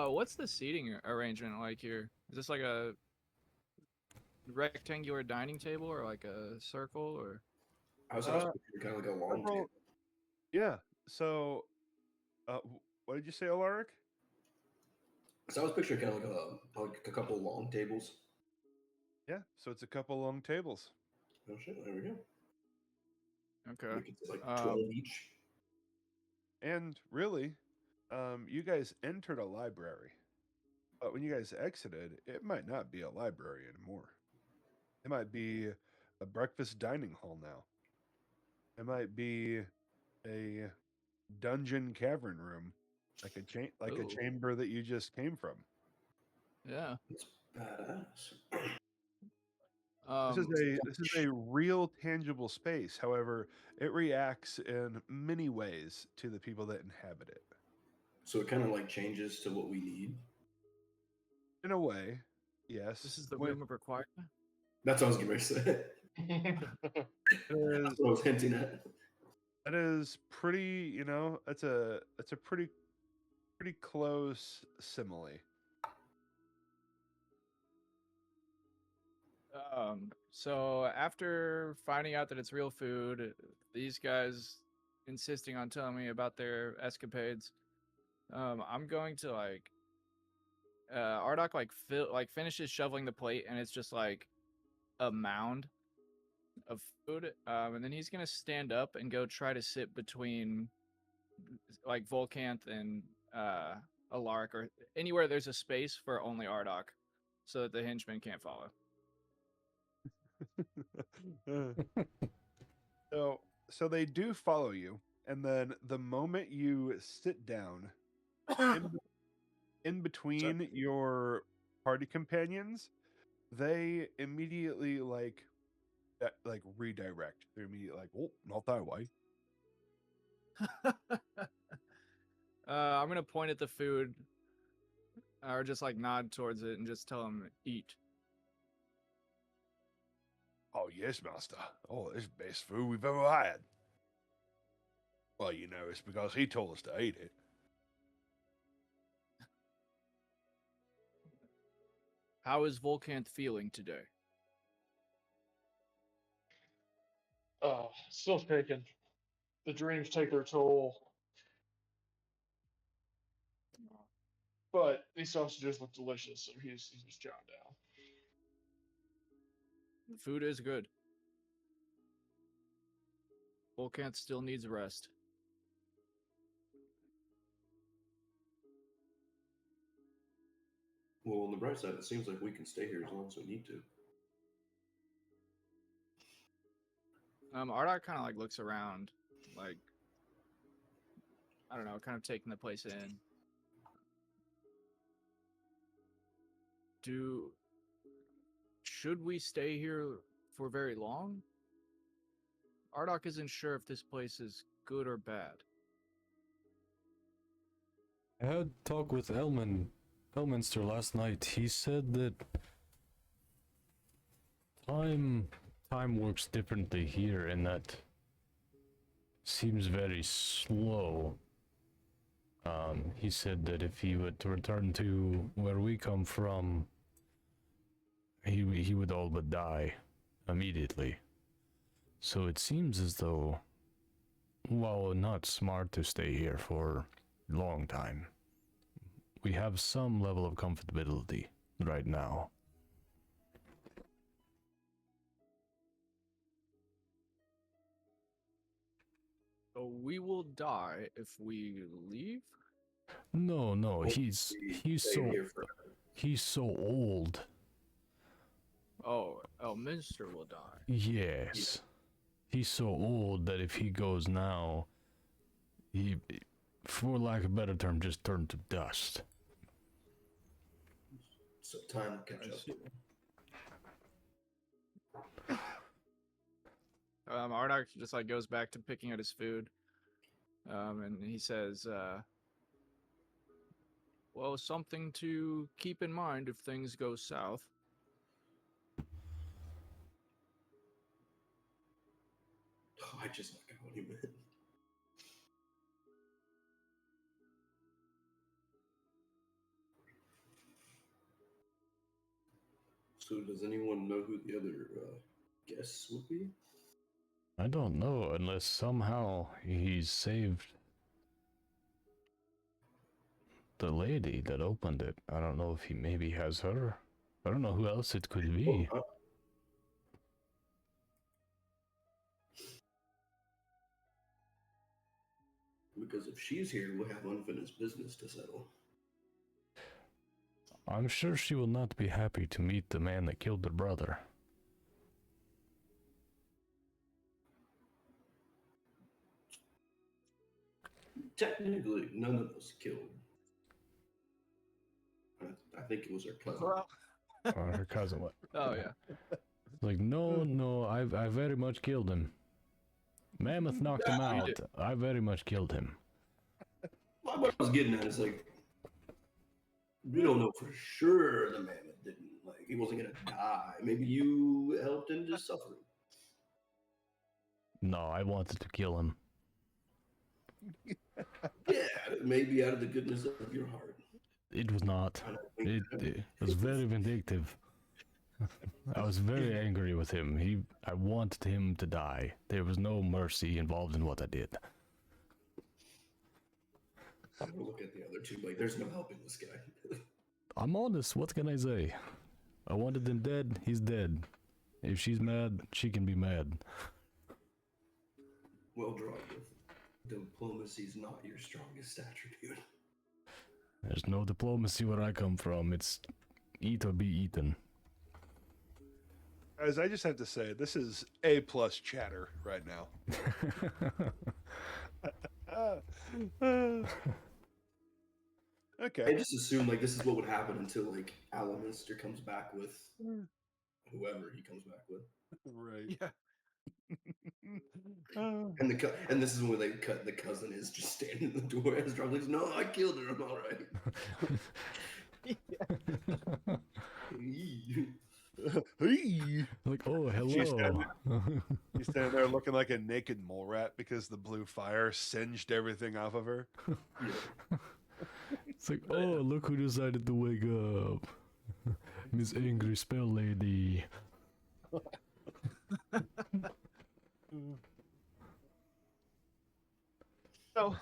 What's the seating arrangement like here? Is this like a rectangular dining table or like a circle or? I was picturing kind of like a long Several- table. Yeah. So, what did you say, Alaric? So I was picturing kind of like a couple long tables. Yeah. So it's a couple long tables. Oh shit! There we go. Okay. We could say like 12 each. And really, you guys entered a library. But when you guys exited, it might not be a library anymore. It might be a breakfast dining hall now. It might be a dungeon cavern room, like a Ooh. chamber that you just came from. Yeah. It's badass. This is a real tangible space. However, it reacts in many ways to the people that inhabit it. So it kind of like changes to what we need. In a way, yes. This is the When- room of requirement. That's what I was going to say. it That's is, what I was hinting at. that is pretty. That's a pretty close simile. So after finding out that it's real food, these guys insisting on telling me about their escapades, I'm going to Ardok finishes shoveling the plate and it's just like a mound of food. And then he's gonna stand up and go try to sit between like Volcanth and Alaric or anywhere there's a space for only Ardok, so that the henchmen can't follow. So they do follow you, and then the moment you sit down in between your party companions, they immediately like redirect. They're immediately like, "Oh, not that way." I'm gonna point at the food, or just like nod towards it and just tell him eat. Oh yes, master. Oh, this is the best food we've ever had. Well, it's because he told us to eat it. How is Volcanth feeling today? still taking the dreams take their toll, but these sausages look delicious, so he's just chowing down. The food is good. Volcant still needs rest. Well, on the bright side, it seems like we can stay here as long as we need to. Ardoc kind of like looks around, like I don't know, kind of taking the place in. Should we stay here for very long? Ardoc isn't sure if this place is good or bad. I had a talk with Elminster last night. He said that time works differently here, and that seems very slow. He said that if he were to return to where we come from, he would all but die immediately. So it seems as though, while not smart to stay here for a long time, we have some level of comfortability right now. So we will die if we leave? No, he's Stay so here forever. he's so old. Oh, Elminster will die. Yes. He's so old that if he goes now, he, for lack of a better term, just turned to dust. So time will catch I up. see. Ardoc just like goes back to picking at his food, and he says, "Well, something to keep in mind if things go south." Oh, I just like what he meant. So does anyone know who the other guests would be? I don't know, unless somehow he's saved the lady that opened it. I don't know if he maybe has her. I don't know who else it could be. Well, because if she's here, we'll have unfinished business to settle. I'm sure she will not be happy to meet the man that killed her brother. Technically, none of us killed. I think it was her cousin. Or her cousin, what? Oh yeah. Like, no, I very much killed him. Mammoth knocked him You out. did. I very much killed him. What I was getting at is like, we don't know for sure the mammoth didn't. Like, he wasn't gonna die. Maybe you helped him to suffering. No, I wanted to kill him. Yeah, maybe out of the goodness of your heart. It was not. I don't think It was very vindictive. I was very angry with him. I wanted him to die. There was no mercy involved in what I did. I'm gonna look at the other two like, there's no helping this guy. I'm honest, what can I say? I wanted him dead, he's dead. If she's mad, she can be mad. Well, Draugr, diplomacy's not your strongest attribute. There's no diplomacy where I come from. It's eat or be eaten. Guys, I just have to say, this is A+ chatter right now. I Okay. just assumed like this is what would happen until like Alaminster comes back with whoever he comes back with, Right. Yeah. and this is when they cut. The cousin is just standing in the door as Draugr like, "No, I killed her. I'm all right." Hey. Like, oh, She's hello. He's standing there looking like a naked mole rat because the blue fire singed everything off of her. Yeah. It's like, oh, look who decided to wake up. Miss Angry Spell Lady. So,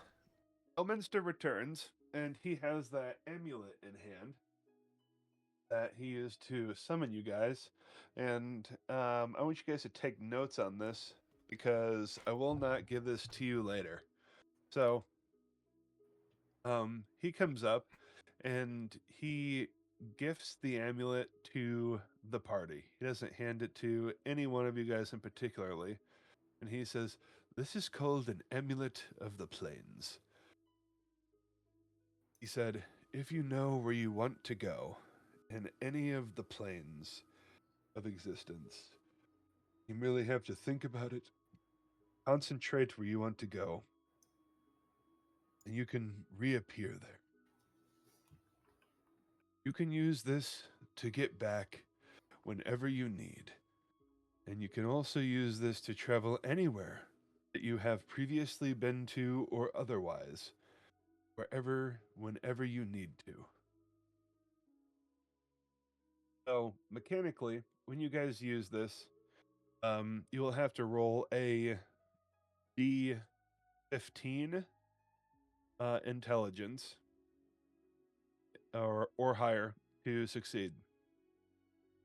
Elminster returns, and he has that amulet in hand that he used to summon you guys. And I want you guys to take notes on this because I will not give this to you later. So, he comes up and he gifts the amulet to the party. He doesn't hand it to any one of you guys in particularly. And he says, "This is called an amulet of the plains." He said, "If you know where you want to go in any of the planes of existence, you merely have to think about it, concentrate where you want to go, and you can reappear there. You can use this to get back whenever you need, and you can also use this to travel anywhere that you have previously been to or otherwise, wherever, whenever you need to." So, mechanically, when you guys use this, you will have to roll a D15 intelligence or higher to succeed.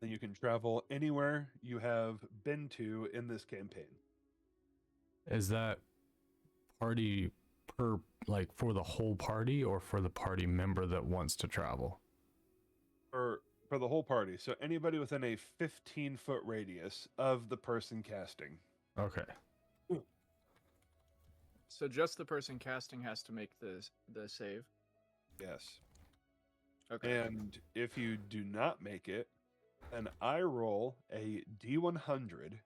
Then you can travel anywhere you have been to in this campaign. Is that party per, like, for the whole party or for the party member that wants to travel? For the whole party. So anybody within a 15-foot radius of the person casting. Okay. So just the person casting has to make the save. Yes. Okay. And if you do not make it, then I roll a D100,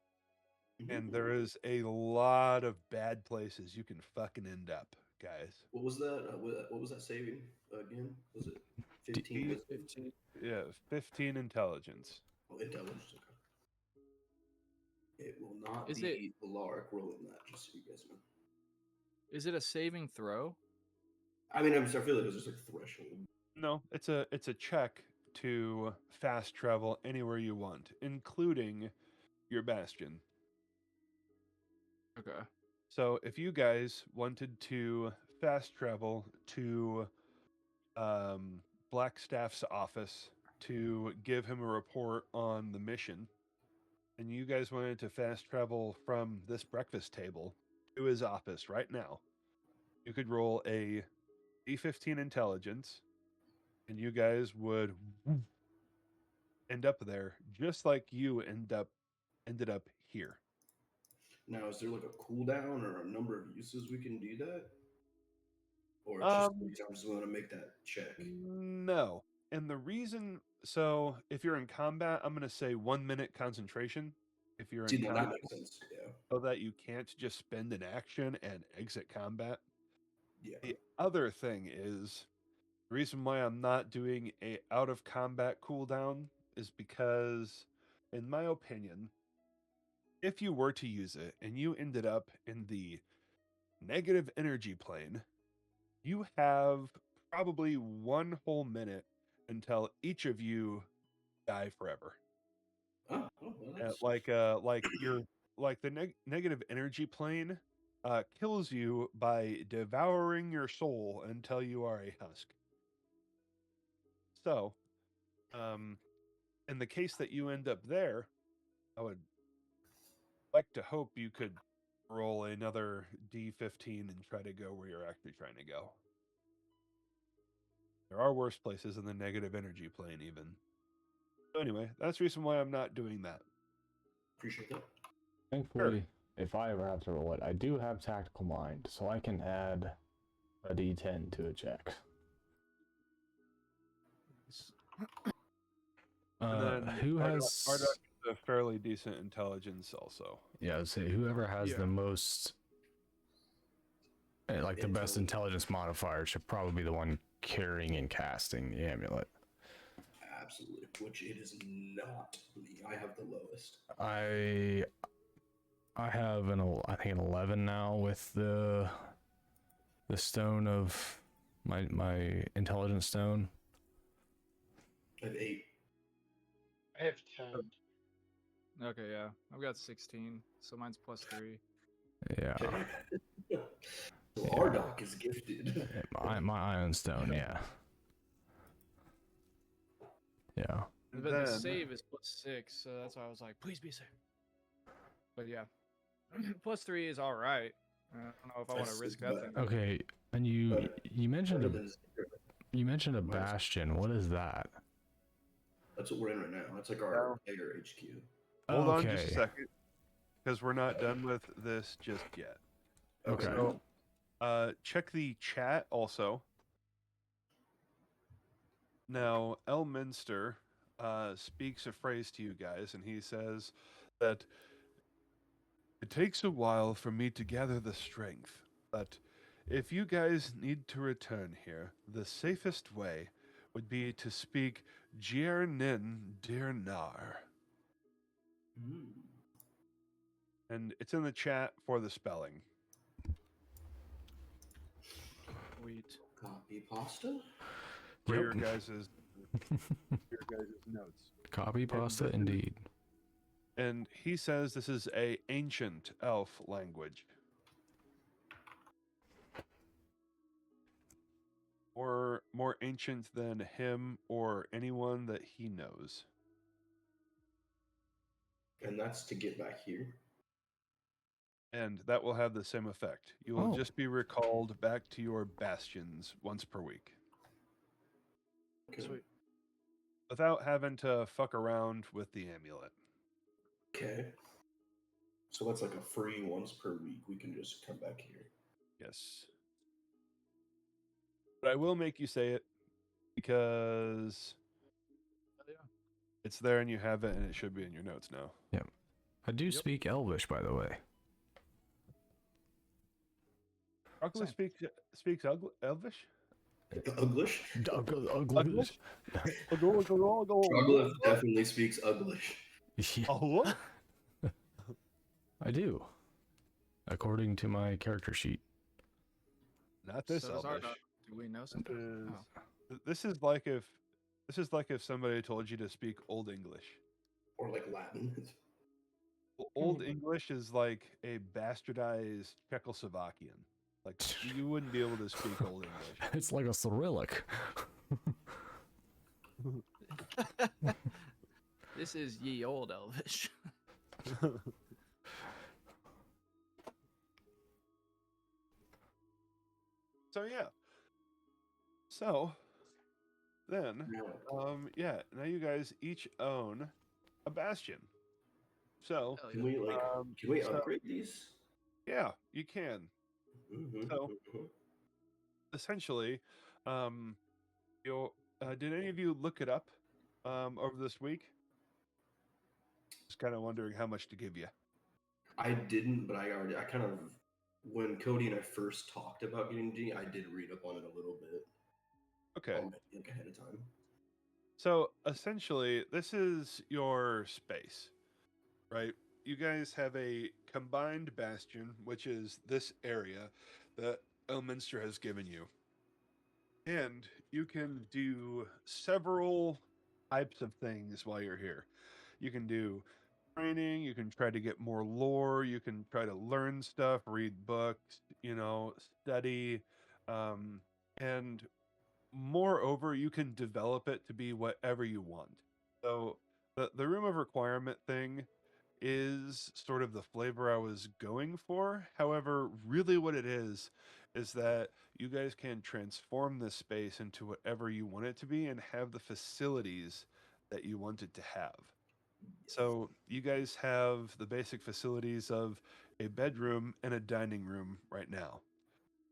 and there is a lot of bad places you can fucking end up, guys. What was that? What was that saving again? Was it 15 D- wisdom? 15. Yeah, 15 intelligence. Oh, intelligence. Okay. It will not Is be Alaric rolling that, just so you guys know. Is it a saving throw? I mean, I feel like it was just like a threshold. No, it's a check to fast travel anywhere you want, including your bastion. Okay. So if you guys wanted to fast travel to Blackstaff's office to give him a report on the mission, and you guys wanted to fast travel from this breakfast table to his office right now, you could roll a D15 intelligence, and you guys would end up there just like you ended up here. Now, is there like a cooldown or a number of uses we can do that? Or it's just Um, I'm just going to make that check. no. And the reason, so if you're in combat, I'm going to say 1 minute concentration. If you're See, in now combat, that makes sense. Yeah. so that you can't just spend an action and exit combat. Yeah. The other thing is, the reason why I'm not doing a out of combat cooldown is because, in my opinion, if you were to use it and you ended up in the negative energy plane, you have probably 1 whole minute until each of you die forever. Oh, well, that's... Like your like the negative energy plane kills you by devouring your soul until you are a husk. So, in the case that you end up there, I would like to hope you could roll another D15 and try to go where you're actually trying to go. There are worse places in the negative energy plane, even. So anyway, that's the reason why I'm not doing that. Appreciate that. Thankfully, if I ever have to roll it, I do have Tactical Mind, so I can add a D10 to a check. And then Who Ardok has is a fairly decent intelligence also. Yeah, I'd say whoever has the most, like the best intelligence modifier should probably be the one carrying and casting the amulet. Absolutely, which it is not me. I have the lowest. I have I think an 11 now with the stone of my intelligence stone. I have 8. I have 10. Okay, yeah. I've got 16, so mine's +3. Yeah. So Ardok is gifted. My Iron Stone, yeah. Yeah. And But the then save is +6, so that's why I was like, please be safe. But yeah, +3 is all right. I don't know if I want to That's risk that better. thing. Okay, and you Better- mentioned Better a than zero. you mentioned a Minus- Bastion. What is that? That's what we're in right now. That's like our No. player HQ. hold on just a Okay. second, because we're not done with this just yet. Okay. So, check the chat also. Now, Elminster speaks a phrase to you guys, and he says that it takes a while for me to gather the strength, but if you guys need to return here, the safest way would be to speak Jiernin Dirnar. Mm. And it's in the chat for the spelling. Sweet. Copy pasta? For Yep. your guys' notes. Copy pasta, this is- indeed. And he says this is a ancient elf language. Or more ancient than him or anyone that he knows. And that's to get back here. And that will have the same effect. You will Oh. just be recalled back to your bastions once per week. Okay. Sweet. Without having to fuck around with the amulet. Okay. So that's like a free once per week. We can just come back here. Yes. But I will make you say it because Yeah. it's there and you have it and it should be in your notes now. I do speak Elvish, by the way. Broccoli Same. speaks Elvish? Uglish? Uglish. Troglyph definitely speaks Uglish. Yeah, Oh, I do. According to my character sheet. not this So does our Elvish. dog- Do we know something? Is- Oh. This is like if somebody told you to speak Old English. Or like Latin. Old English is like a bastardized Czechoslovakian. Like you wouldn't be able to speak Old English. It's like a Cyrillic. This is ye old Elvish. So yeah. So then, Now, yeah. Now you guys each own a bastion. So Hell can yeah. we like can we so- upgrade these? yeah, you can. Mm-hmm. So- Essentially, you'll. Did any of you look it up over this week? Just kind of wondering how much to give you. I didn't, but I kind of when Cody and I first talked about getting G, I did read up on it a little bit. Okay. Like ahead of time. So essentially, this is your space, right? You guys have a combined bastion, which is this area that Elminster has given you. And you can do several types of things while you're here. You can do training, you can try to get more lore, you can try to learn stuff, read books, study, and moreover, you can develop it to be whatever you want. So the room of requirement thing is sort of the flavor I was going for. However, really what it is that you guys can transform this space into whatever you want it to be and have the facilities that you want it to have. So you guys have the basic facilities of a bedroom and a dining room right now.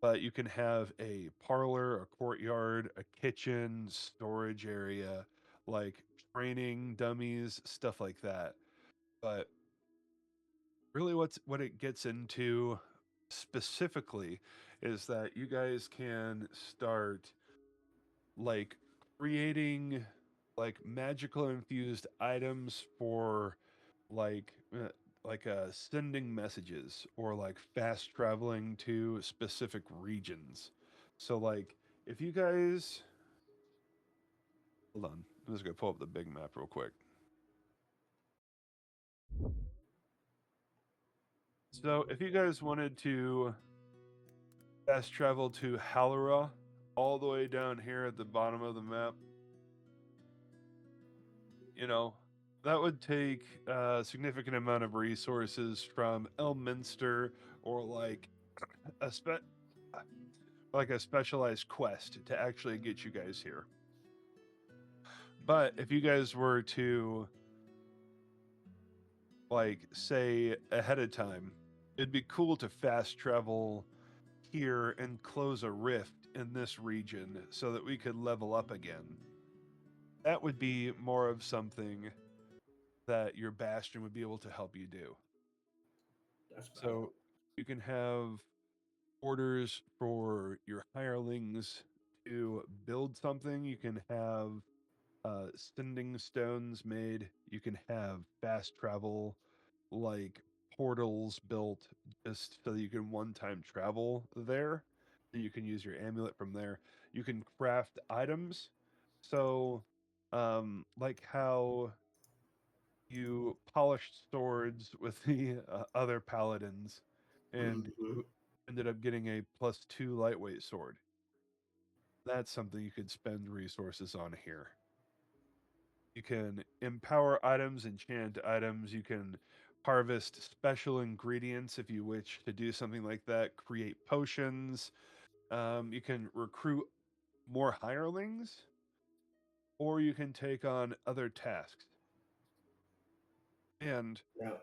But you can have a parlor, a courtyard, a kitchen, storage area, like training dummies, stuff like that. But really what it gets into specifically is that you guys can start like creating like magical infused items for like sending messages or like fast traveling to specific regions. So like if you guys hold on, I'm just gonna pull up the big map real quick. So if you guys wanted to fast travel to Halora, all the way down here at the bottom of the map. You know, that would take a significant amount of resources from Elminster or a a specialized quest to actually get you guys here. But if you guys were to say ahead of time, it'd be cool to fast travel here and close a rift in this region so that we could level up again. That would be more of something that your Bastion would be able to help you do. That's bad. So you can have orders for your hirelings to build something. You can have sending stones made. You can have fast travel, like portals built just so that you can one-time travel there. So you can use your amulet from there. You can craft items. So, like how you polished swords with the other paladins, and Mm-hmm. you ended up getting a +2 lightweight sword. That's something you could spend resources on here. You can empower items, enchant items. You can harvest special ingredients if you wish to do something like that. Create potions. You can recruit more hirelings, or you can take on other tasks. And Now,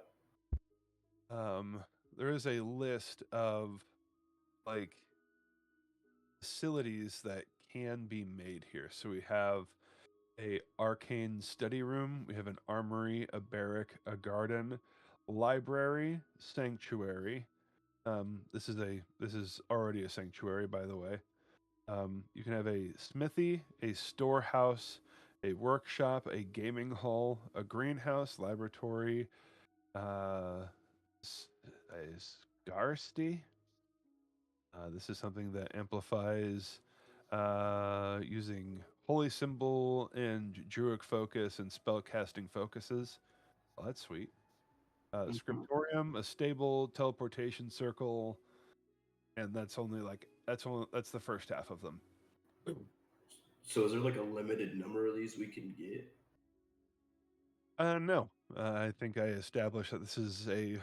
there is a list of like facilities that can be made here. So we have a arcane study room, we have an armory, a barrack, a garden, library, sanctuary. This is already a sanctuary, by the way. You can have a smithy, a storehouse, a workshop, a gaming hall, a greenhouse, laboratory, uh, a scarsty. This is something that amplifies using holy symbol and druid focus and spell casting focuses. Oh, that's sweet. mhm. Scriptorium, a stable teleportation circle, and that's the first half of them. So is there like a limited number of these we can get? No, I think I established that this is a,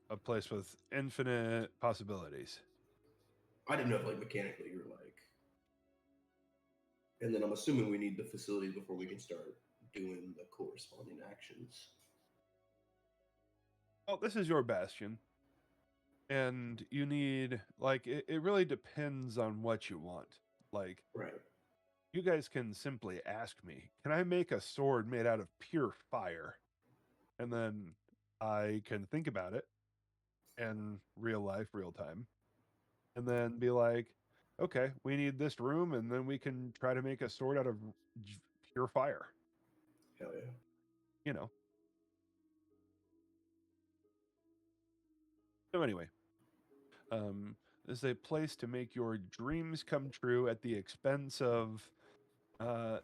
a place with infinite possibilities. I didn't know if like mechanically you're like, and then I'm assuming we need the facilities before we can start doing the corresponding actions. Well, this is your bastion, and you need it really depends on what you want. Like Right. you guys can simply ask me, can I make a sword made out of pure fire? And then I can think about it in real life, real time, and then be like, okay, we need this room, and then we can try to make a sword out of pure fire. Hell yeah. You know. So anyway, this is a place to make your dreams come true at the expense of uh,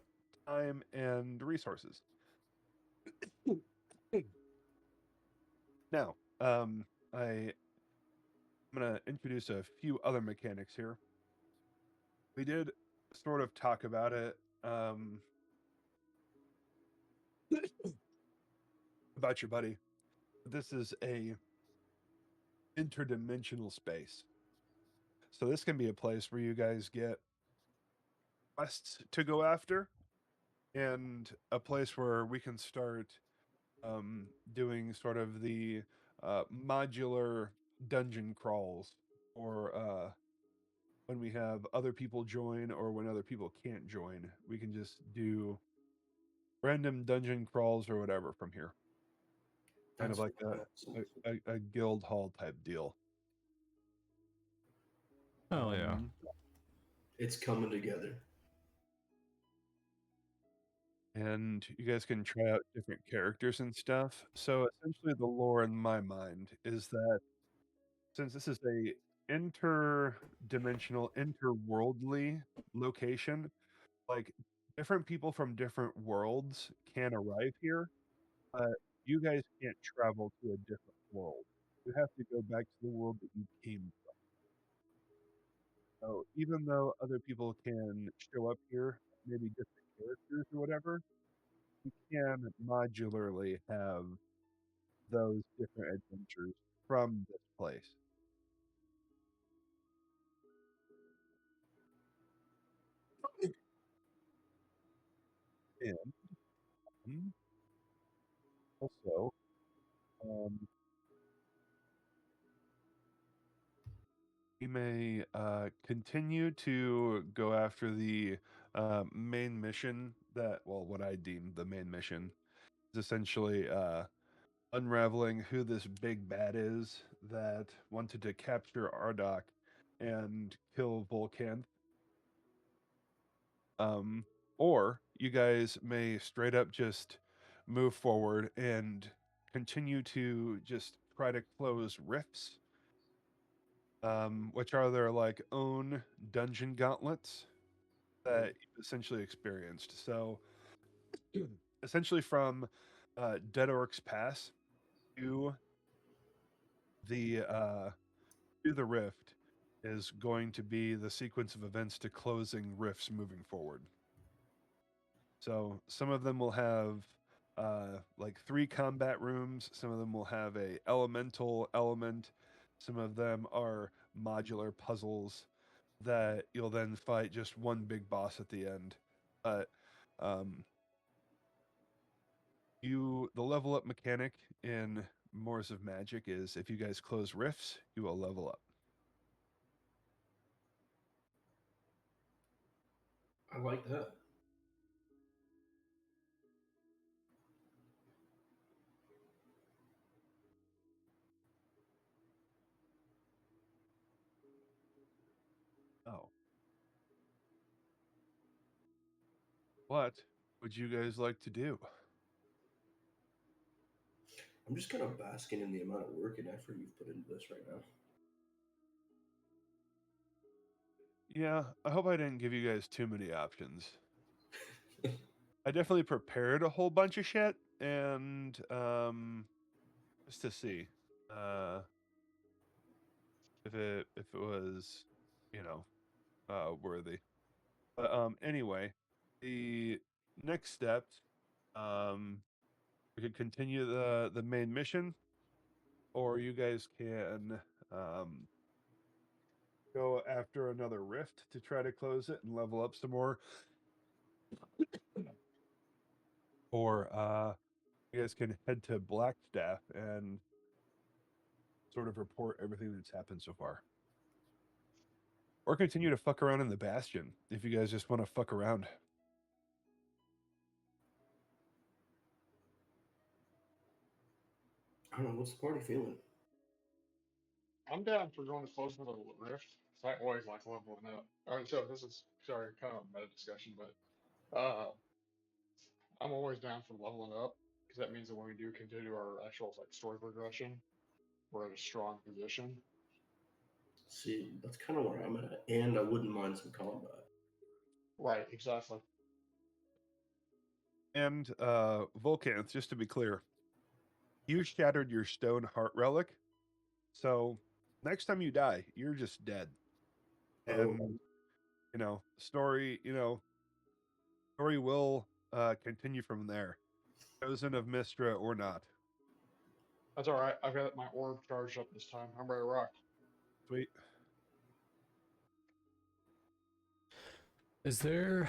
time and resources. Now, I'm going to introduce a few other mechanics here. We did sort of talk about it about your buddy. This is a interdimensional space. So this can be a place where you guys get quests to go after and a place where we can start doing sort of the modular dungeon crawls or when we have other people join or when other people can't join, we can just do random dungeon crawls or whatever from here. Kind of That's like awesome. a guild hall type deal. Oh yeah. It's coming together. And you guys can try out different characters and stuff. So essentially, the lore in my mind is that since this is a interdimensional, interworldly location, like different people from different worlds can arrive here, but you guys can't travel to a different world. You have to go back to the world that you came from. So even though other people can show up here, maybe different characters or whatever, we can modularly have those different adventures from this place. And also, we may continue to go after the main mission that, well, what I deem the main mission is essentially unraveling who this big bad is that wanted to capture Ardok and kill Volcan. Or you guys may straight up just move forward and continue to just try to close rifts, which are their like own dungeon gauntlets that you've essentially experienced. So essentially from Dead Orcs Pass to the rift is going to be the sequence of events to closing rifts moving forward. So some of them will have like 3 combat rooms. Some of them will have a elemental element. Some of them are modular puzzles that you'll then fight just one big boss at the end. But um, the level up mechanic in Moors of Magic is if you guys close rifts, you will level up. I like that. Oh. What would you guys like to do? I'm just kind of basking in the amount of work and effort you've put into this right now. Yeah, I hope I didn't give you guys too many options. I definitely prepared a whole bunch of shit, and just to see if it was, you know, worthy. But anyway, the next steps, we could continue the main mission, or you guys can go after another rift to try to close it and level up some more, or you guys can head to Blackstaff and sort of report everything that's happened so far. Or continue to fuck around in the Bastion if you guys just want to fuck around. I don't know, what's the party feeling? I'm down for going to close with a rift. 'Cause I always like leveling up. All right, so this is sorry, kind of a meta discussion, but I'm always down for leveling up because that means that when we do continue our actual like story progression, we're in a strong position. See, that's kind of where I'm at, and I wouldn't mind some combat. Right, exactly. And Volcanth, just to be clear, you shattered your stone heart relic. So next time you die, you're just dead. Oh, And story will continue from there. Chosen of Mistra or not. That's all right. I've got my orb charged up this time. I'm ready to rock. Sweet. Is there?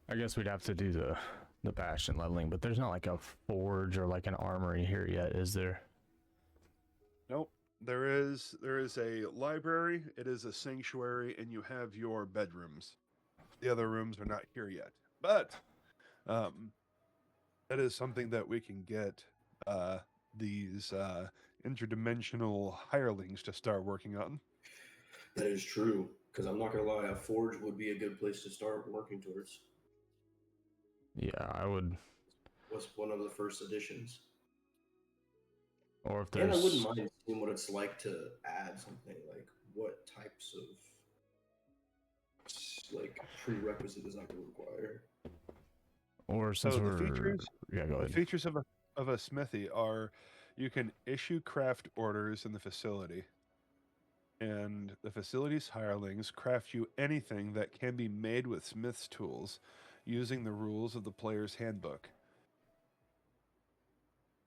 I guess we'd have to do the Bastion leveling, but there's not like a forge or like an armory here yet, is there? Nope. There is a library, it is a sanctuary, and you have your bedrooms. The other rooms are not here yet. But that is something that we can get these interdimensional hirelings to start working on. that is true. Because I'm not gonna lie, a forge would be a good place to start working towards. Yeah, I would. Was one of the first additions. Or if And I wouldn't there's, mind seeing what it's like to add something. Like, what types of like prerequisite is that going to require? or since So we're, yeah, go the ahead. features of a smithy are you can issue craft orders in the facility. and the facility's hirelings craft you anything that can be made with smith's tools using the rules of the player's handbook.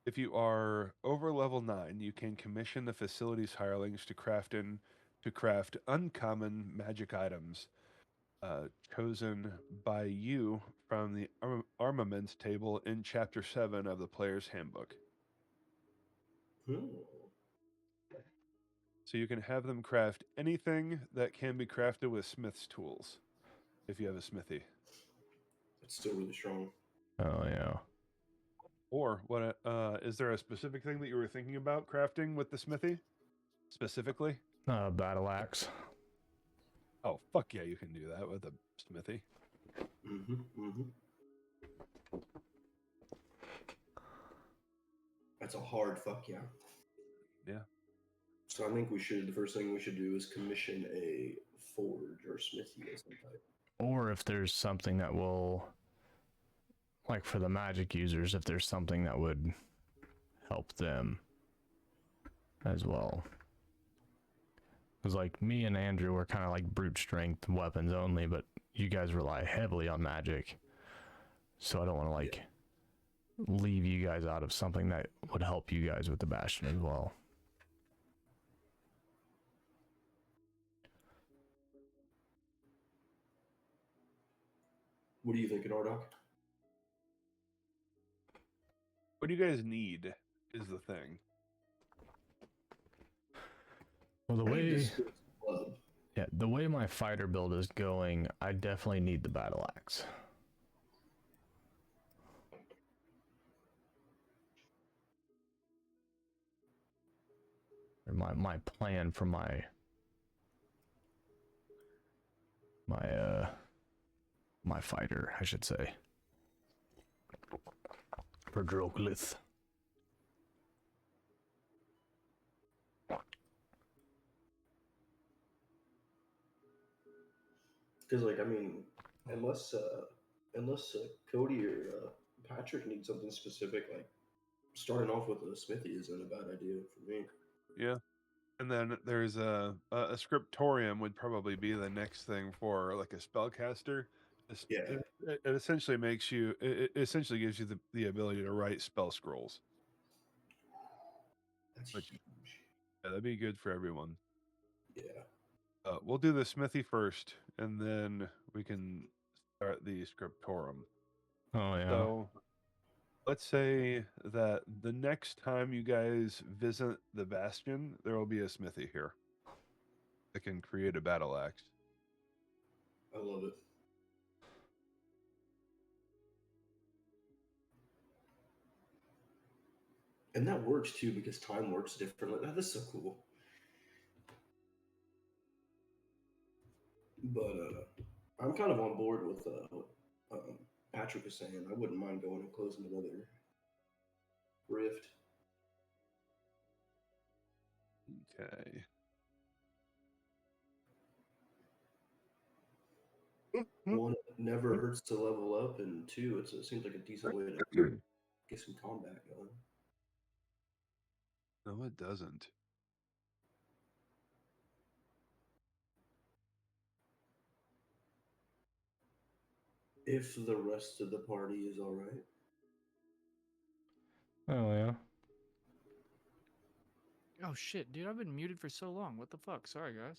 If you are over level 9, you can commission the facility's hirelings to craft uncommon magic items chosen by you from the armaments table in Chapter 7 of the player's handbook. Hmm. So you can have them craft anything that can be crafted with smith's tools if you have a smithy. It's still really strong. Oh yeah. Or what? Is there a specific thing that you were thinking about crafting with the smithy, specifically? Battle axe. Oh fuck yeah, you can do that with a smithy. That's a hard fuck yeah. Yeah. So I think the first thing we should do is commission a forge or smithy of some type. Or if there's something that will, like for the magic users, if there's something that would help them as well. Because like me and Andrew were kind of like brute strength weapons only, but you guys rely heavily on magic. So I don't want to like leave you guys out of something that would help you guys with the Bastion as well. What are you thinking, Ardok? What do you guys need is the thing. Well, Club. yeah, the way my fighter build is going, I definitely need the battle axe. Or my plan for my fighter, I should say. For Droglith. Because, like, I mean, unless Cody or Patrick need something specific, like starting off with a smithy isn't a bad idea for me. Yeah. And then there's a scriptorium would probably be the next thing for like a spellcaster. Yeah. It essentially makes you. It essentially gives you the ability to write spell scrolls. That's Which, huge. yeah, that'd be good for everyone. Yeah. We'll do the smithy first, and then we can start the scriptorium. Oh yeah. So let's say that the next time you guys visit the Bastion, there will be a smithy here that can create a battle axe. I love it. And that works too because time works differently. That's so cool. But I'm kind of on board with what Patrick is saying. I wouldn't mind going and closing another rift. Okay. One, it never hurts to level up, and two, it seems like a decent way to get some combat going. No, it doesn't. If the rest of the party is all right. Oh yeah. Oh shit, dude! I've been muted for so long. What the fuck? Sorry, guys.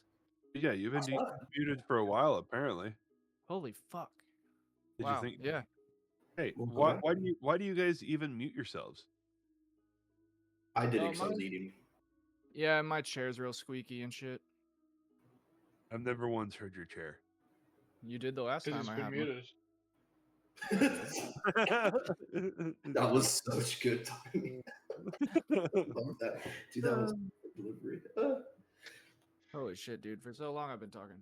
Yeah, you've been muted for a while, apparently. Holy fuck! Did Wow. you think? Yeah. Hey, Well, why do you guys even mute yourselves? I did Oh, because I was mine- eating. Yeah, my chair's real squeaky and shit. I've never once heard your chair. You did the last Because time it's I been had one. muted. That was such good timing. Love that. Dude, that was delivery. Holy shit, dude! For so long I've been talking.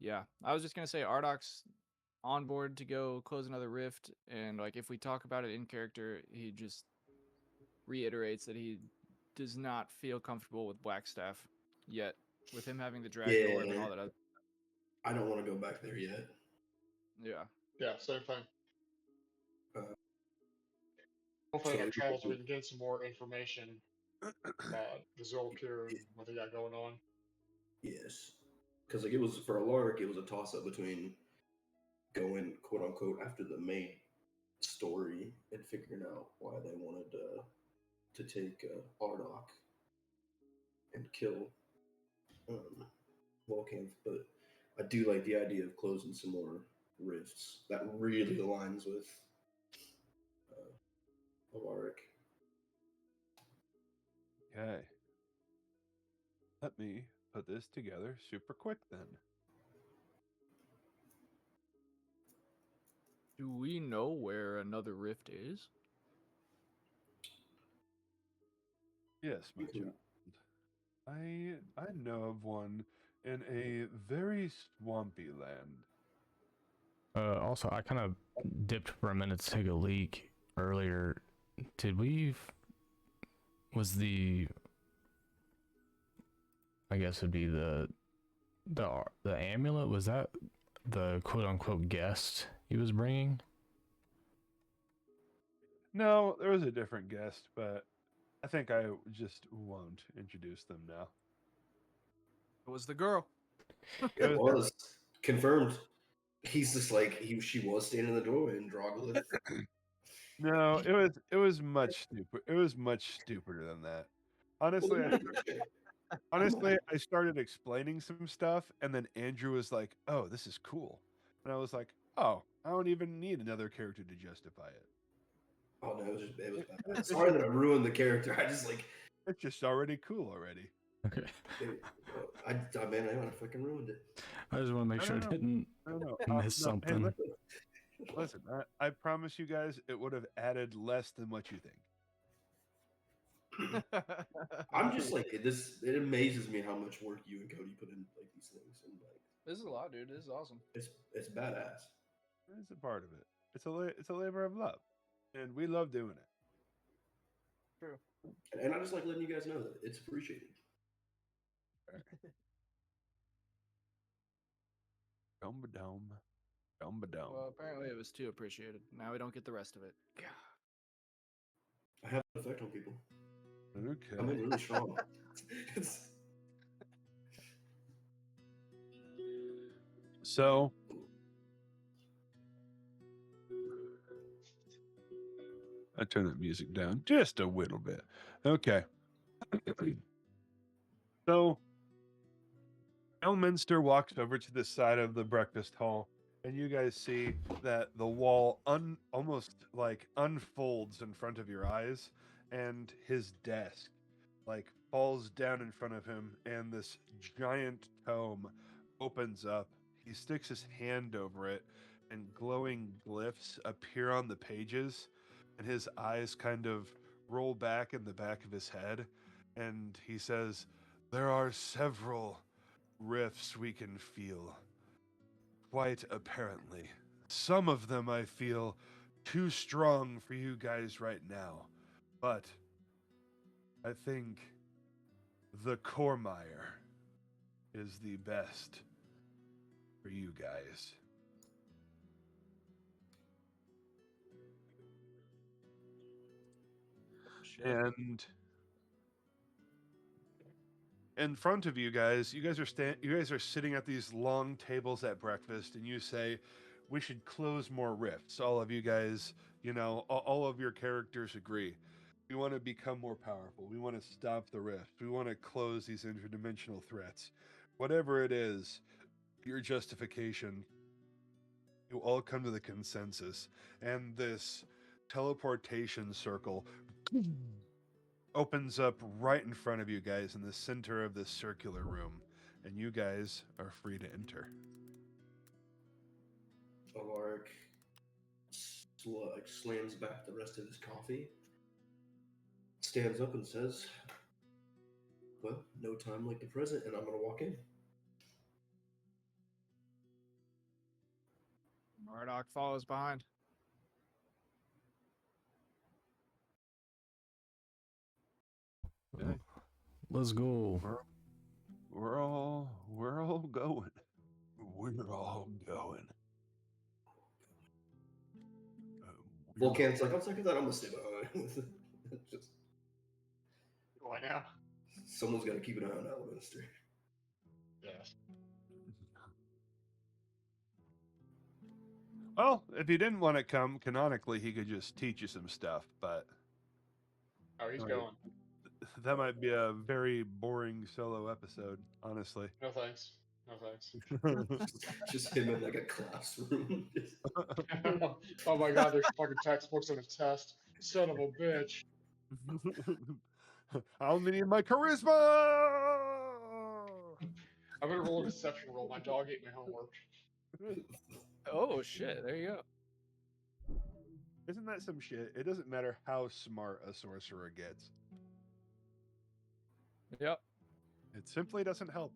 Yeah, I was just gonna say Ardok's on board to go close another rift, and like if we talk about it in character, he just reiterates that he does not feel comfortable with Blackstaff yet, with him having the dragon orb and all that. I don't want to go back there yet. Yeah. Yeah, same thing. Uh, Hopefully, so our you travels, can- we can get some more information the Zolkir and what they got going on. Yes, because like it was for Alaric, it was a toss up between going quote unquote after the main story and figuring out why they wanted to take Ardok and kill Volcans, but I do like the idea of closing some more rifts. That really aligns with Alaric. Okay. Let me put this together super quick then. Do we know where another rift is? Yes, my child. I know of one in a very swampy land. Also, I kind of dipped for a minute to take a leak earlier. Did we? Was the? I guess it'd be the amulet. Was that the quote unquote guest he was bringing? No, there was a different guest, but I think I just won't introduce them now. It was the girl. It was confirmed. He's just like she was standing in the doorway in Droglith. No, it was much stupid. It was much stupider than that. Honestly, I started explaining some stuff, and then Andrew was like, "Oh, this is cool," and I was like, "Oh, I don't even need another character to justify it. Oh no, it was bad. It's Sorry just, that I ruined the character. I just like it's just already cool already." Okay. I man, I fucking ruined it. I just want to make sure I didn't No, miss no. Hey, something. listen. I promise you guys, it would have added less than what you think. I'm just like it amazes me how much work you and Cody put in like these things, and like This is a lot, dude. This is awesome. it's badass. It's a part of it. It's a labor of love, and we love doing it. True. And I just like letting you guys know that it's appreciated. Dome ba dome, dome ba dome. Well, apparently it was too appreciated. Now we don't get the rest of it. I have an effect on people. Okay. I'm really strong. So, I turn that music down just a little bit. Okay. So, Elminster walks over to the side of the breakfast hall, and you guys see that the wall almost like unfolds in front of your eyes, and his desk like falls down in front of him, and this giant tome opens up. He sticks his hand over it, and glowing glyphs appear on the pages, and his eyes kind of roll back in the back of his head, and he says, "There are several rifts we can feel. Quite apparently. Some of them I feel too strong for you guys right now, but I think the Cormire is the best for you guys." And in front of you guys are sitting at these long tables at breakfast, and you say, "We should close more rifts." All of you guys, all of your characters agree. We want to become more powerful. We want to stop the rift. We want to close these interdimensional threats. Whatever it is, your justification, you all come to the consensus, and this teleportation circle opens up right in front of you guys in the center of this circular room, and you guys are free to enter. Alaric slams back the rest of his coffee, stands up and says, "Well, no time like the present," and I'm gonna walk in. Murdoch follows behind. Okay. Let's go. We're all going. We're all going. Volcan's like, "I'm sorry that I'm gonna stay behind." Just Like now. Someone's got to keep an eye on Elminster. Yes. Well, if he didn't want to come, canonically, he could just teach you some stuff, but Oh, he's Right. going. that might be a very boring solo episode, honestly. No thanks. No thanks. Just him in like a classroom. Oh my god, there's fucking textbooks and a test. Son of a bitch. I only need my charisma. I'm gonna roll a deception roll. My dog ate my homework. Oh shit! There you go. Isn't that some shit? It doesn't matter how smart a sorcerer gets. Yep, It simply doesn't help.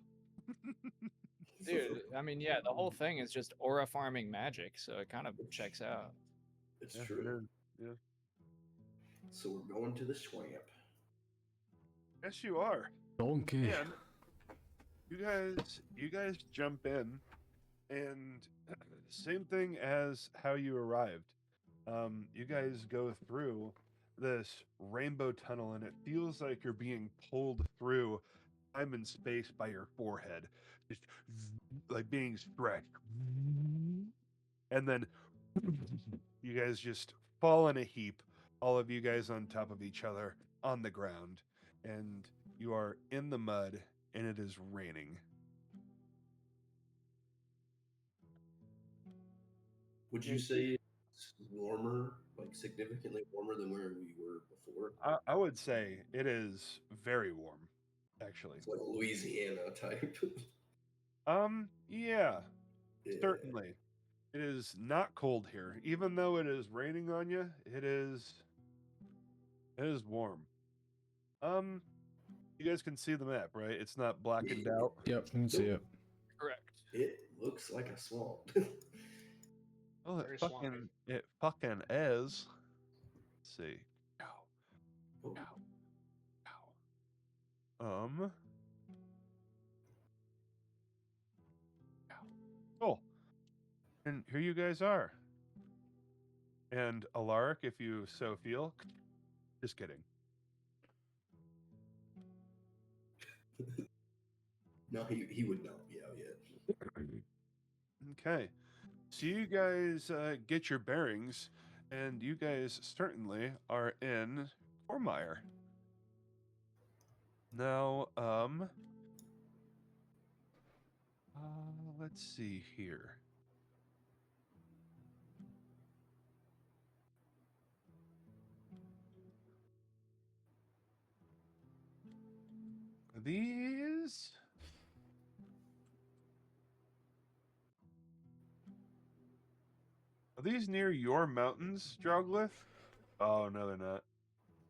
dude. I mean, yeah, the whole thing is just aura farming magic, so it kind of checks out. It's Yeah, true. it is. Yeah. So we're going to the swamp. Yes, you are. Donkey. And you guys jump in, and same thing as how you arrived. You guys go through this rainbow tunnel, and it feels like you're being pulled through time and space by your forehead, just like being stretched. And then you guys just fall in a heap, all of you guys on top of each other on the ground, and you are in the mud, and it is raining. Would you say it's warmer, like significantly warmer than where we were before? I would say it is very warm, actually. It's like Louisiana type. Yeah, Yeah. certainly. It is not cold here. Even though it is raining on you, it is warm. You guys can see the map, right? It's not blackened out. Yep, you can see it. Correct. It looks like a swamp. Oh, Very swampy. it fucking is. Let's see. Oh, Cool. And here you guys are. And Alaric, if you so feel. Just kidding. no, he would not be out yet. Okay. So you guys get your bearings, and you guys certainly are in Cormire. Now, let's see here. These are these near your mountains, Droglyph? Oh no, they're not.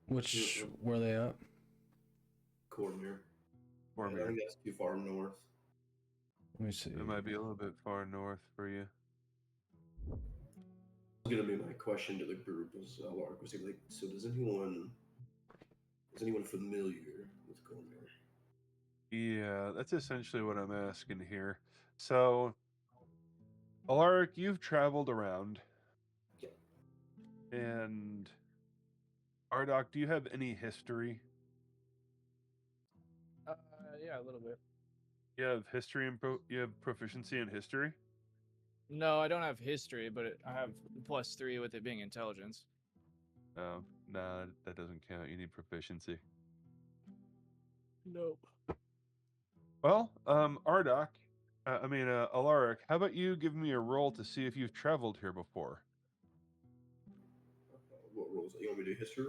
Which, where they at? Cormier. I Cormire. think that's too far north. Let me see. It might be a little bit far north for you. That's gonna be my question to the group. Was Lark was like, so does anyone familiar with Cormier? Yeah, that's essentially what I'm asking here. So, Alaric, you've traveled around. Yeah. And Ardok, do you have any history? Yeah, a little bit. You have history and you have proficiency in history? No, I don't have history, but I have +3 with it being intelligence. Oh, nah, that doesn't count. You need proficiency. Nope. Well, Ardok, Alaric, how about you give me a roll to see if you've traveled here before? What roles? You want me to do history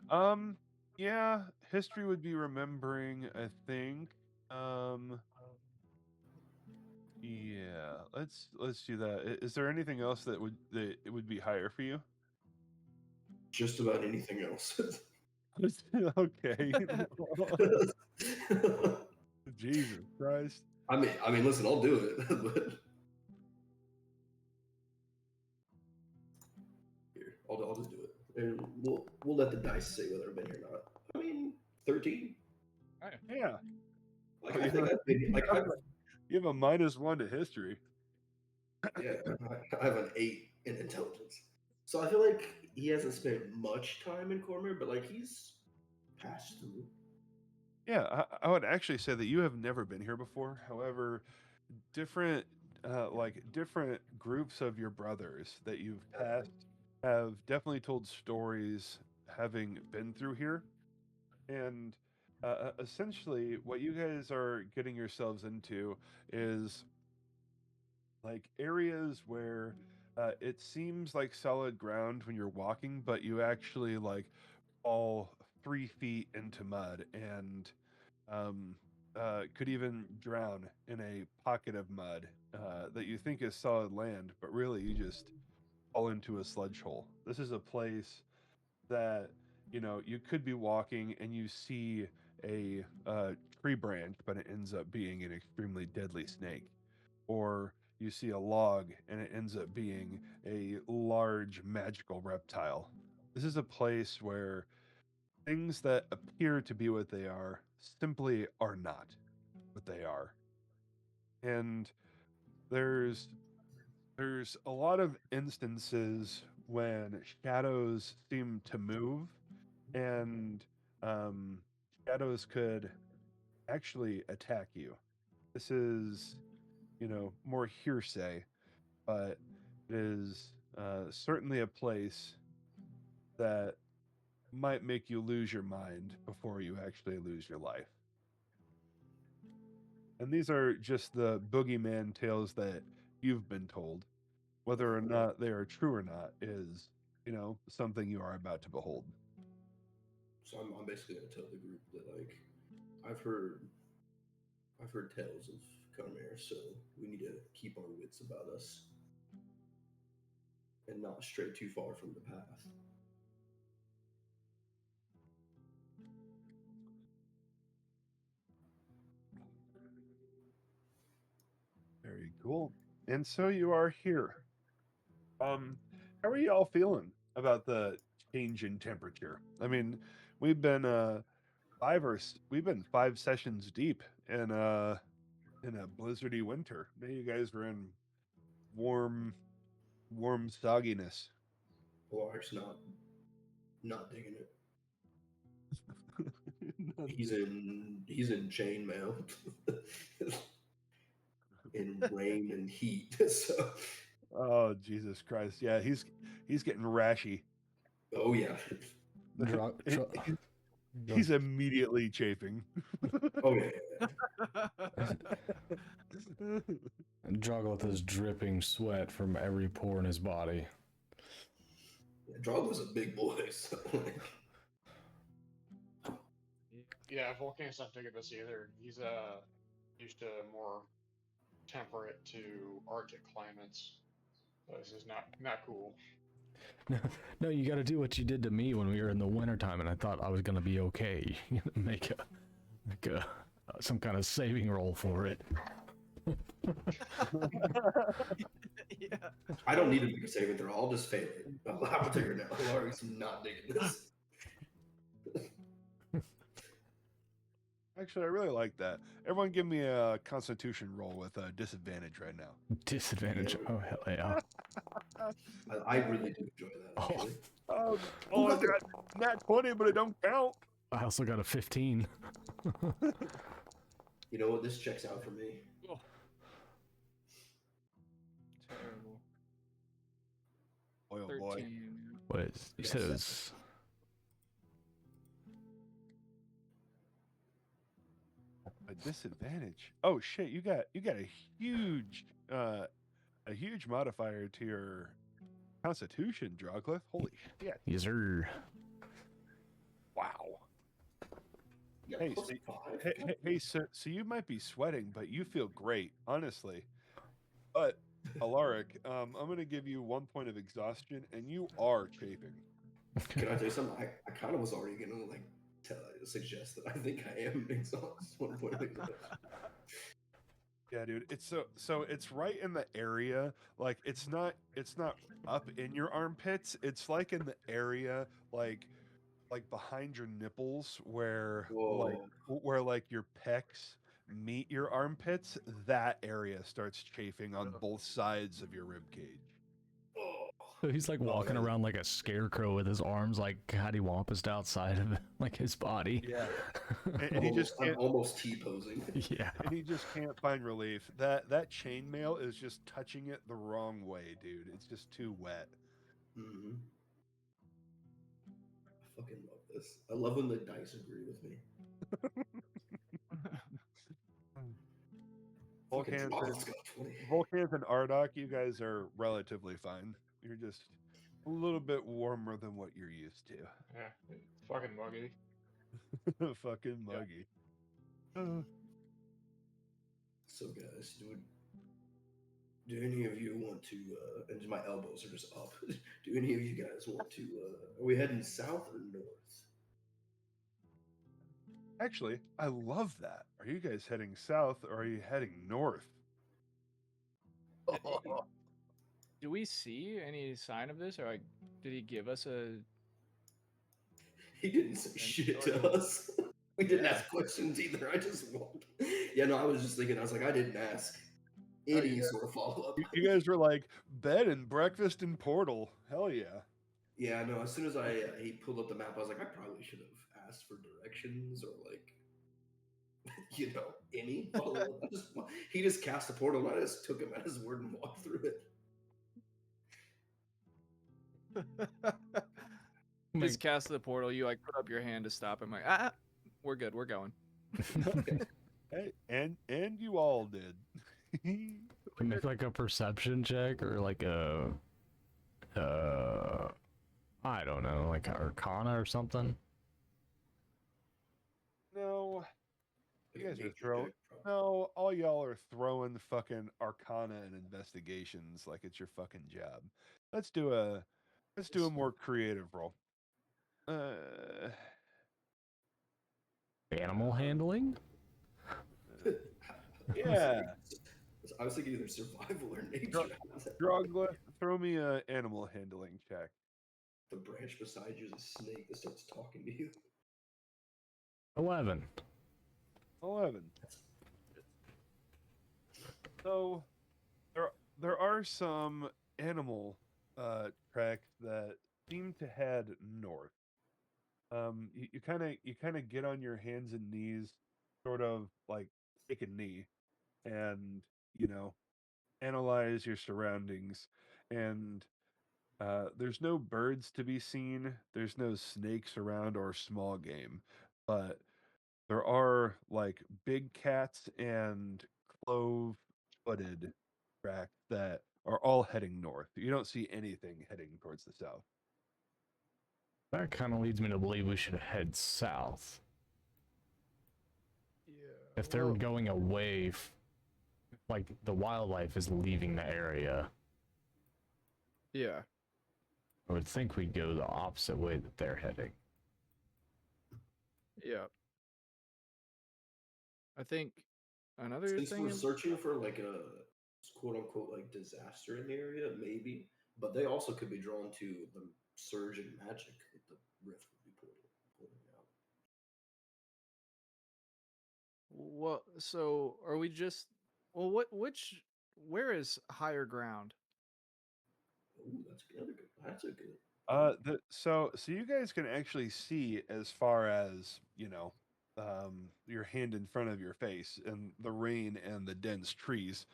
roll? Yeah, history would be remembering, I think. Yeah, let's do that. Is there anything else that it would be higher for you? Just about anything else. Okay. Jesus Christ. I mean, listen, I'll do it, but here, I'll just do it, and we'll let the dice say whether I've been here or not. I mean, 13. Yeah. Like I think You have a -1 to history. yeah, I have an 8 in intelligence, so I feel like he hasn't spent much time in Cormier, but like he's pass through. Yeah, I would actually say that you have never been here before. However, different different groups of your brothers that you've passed have definitely told stories having been through here. And essentially, what you guys are getting yourselves into is like areas where it seems like solid ground when you're walking, but you actually like fall 3 feet into mud and um, could even drown in a pocket of mud that you think is solid land, but really you just fall into a sludge hole. This is a place that you could be walking and you see a tree branch, but it ends up being an extremely deadly snake, or you see a log and it ends up being a large magical reptile. This is a place where things that appear to be what they are simply are not what they are. And there's there's a lot of instances when shadows seem to move, and um, shadows could actually attack you. This is, more hearsay, but it is certainly a place that might make you lose your mind before you actually lose your life. And these are just the boogeyman tales that you've been told. Whether or not they are true or not is, something you are about to behold. So I'm basically gonna tell the group that like I've heard I've heard tales of Khmer, so we need to keep our wits about us and not stray too far from the path. Very cool. And so you are here. Um, how are you all feeling about the change in temperature? I mean, we've been we've been 5 sessions deep in a blizzardy winter. Now you guys are in warm warm sogginess. Lark's not digging it. Not He's in chainmail in rain and heat. So Oh, Jesus Christ. Yeah, he's getting rashy. oh yeah. Drug, He- drug, he- he's immediately chafing. Oh yeah. Druggleth is dripping sweat from every pore in his body. Drog was a big boy, so like, Yeah, Volcano's not digging this either. He's used to more temperate to Arctic climates. So this is not cool. No, you got to do what you did to me when we were in the wintertime, and I thought I was gonna be okay. make a some kind of saving roll for it. Yeah. I don't need to make a saving throw. I'll just fail it. I'll have to figure it out. Lark's not digging this. Actually, I really like that. Everyone give me a constitution roll with a disadvantage right now. Disadvantage. Yeah. Oh hell yeah. I really do enjoy that actually. Oh, I got nat 20, but it don't count. I also got a 15. You know what? This checks out for me. Oh. Terrible. Oh boy. 13. What is? You said it was. A disadvantage. Oh shit, you got a huge modifier to your constitution, Drogleth. Holy shit. Yes, sir. Wow. Yeah, Hey, plus so, 5. hey, so you might be sweating, but you feel great, honestly. But Alaric, I'm gonna give you 1 point of exhaustion, and you are chafing. Can I tell you something? I kind of was already gonna like suggest that I think I am exhausted. 1 point of exhaustion. Yeah, dude. It's so it's right in the area. Like it's not up in your armpits. It's like in the area like behind your nipples Whoa. where like your pecs meet your armpits. That area starts chafing on both sides of your rib cage. Oh. So he's like walking around like a scarecrow with his arms like cattywampus outside of like his body. Yeah. And he just I'm can't. almost T-posing. Yeah. And he just can't find relief. That chainmail is just touching it the wrong way, dude. It's just too wet. Mm-hmm. I fucking love this. I love when the dice agree with me. Fucking Volcans Drogoth's and got 20. Volcans and Ardok, you guys are relatively fine. You're just a little bit warmer than what you're used to. Yeah, it's fucking muggy. Fucking Yeah. muggy. Uh, So guys, do any of you want to? And my elbows are just up. Do any of you guys want to? Are we heading south or north? Actually, I love that. Are you guys heading south or are you heading north? Do we see any sign of this, or like, did he give us a? He didn't say shit sort to of- us. We didn't Yeah. ask questions either. I just walked. Yeah, no, I was just thinking. I was like, I didn't ask Oh, any yeah. sort of follow up. You guys were like bed and breakfast and portal. Hell yeah. Yeah, no. As soon as he pulled up the map, I was like, I probably should have asked for directions or like, any follow up. He just cast a portal, and I just took him at his word and walked through it. Just cast the portal. You like put up your hand to stop him. Like, we're good. We're going. Hey, and you all did. Make like a perception check or like a I don't know, like a Arcana or something. No, you guys are Nature throwing. check, probably. No, all y'all are throwing fucking arcana and investigations like it's your fucking job. Let's do a more creative roll. Animal handling? Yeah. I was thinking either survival or nature. Drogla, throw me a animal handling check. The branch beside you is a snake that starts talking to you. 11. 11. So there are some animal tracks that seem to head north. You kind of get on your hands and knees, sort of like take a knee, and analyze your surroundings. And there's no birds to be seen. There's no snakes around or small game, but there are like big cats and clove-footed tracks that are all heading north. You don't see anything heading towards the south. That kind of leads me to believe we should head south. Yeah. If they're going away, like the wildlife is leaving the area, Yeah. I would think we'd go the opposite way that they're heading. Yeah. I think another Since thing. we're searching for like a quote unquote like disaster in the area, maybe, but they also could be drawn to the surge in magic that the rift would be pulling out. Well, so are we just? Well, where is higher ground? Ooh, that's another good. That's a good. So you guys can actually see as far as your hand in front of your face and the rain and the dense trees,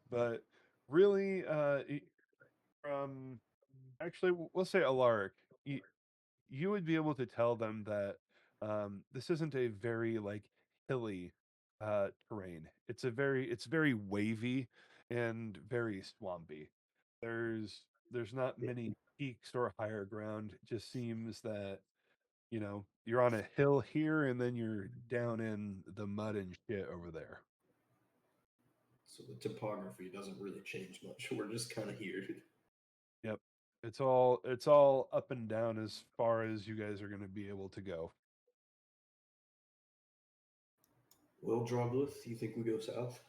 but really, from actually, we'll say Alaric, you would be able to tell them that this isn't a very like hilly terrain. It's very wavy and very swampy. There's not many peaks or higher ground. It just seems that you're on a hill here and then you're down in the mud and shit over there. So the topography doesn't really change much. We're just kind of here. Yep. It's all up and down as far as you guys are going to be able to go. Well, Droglith, you think we go south?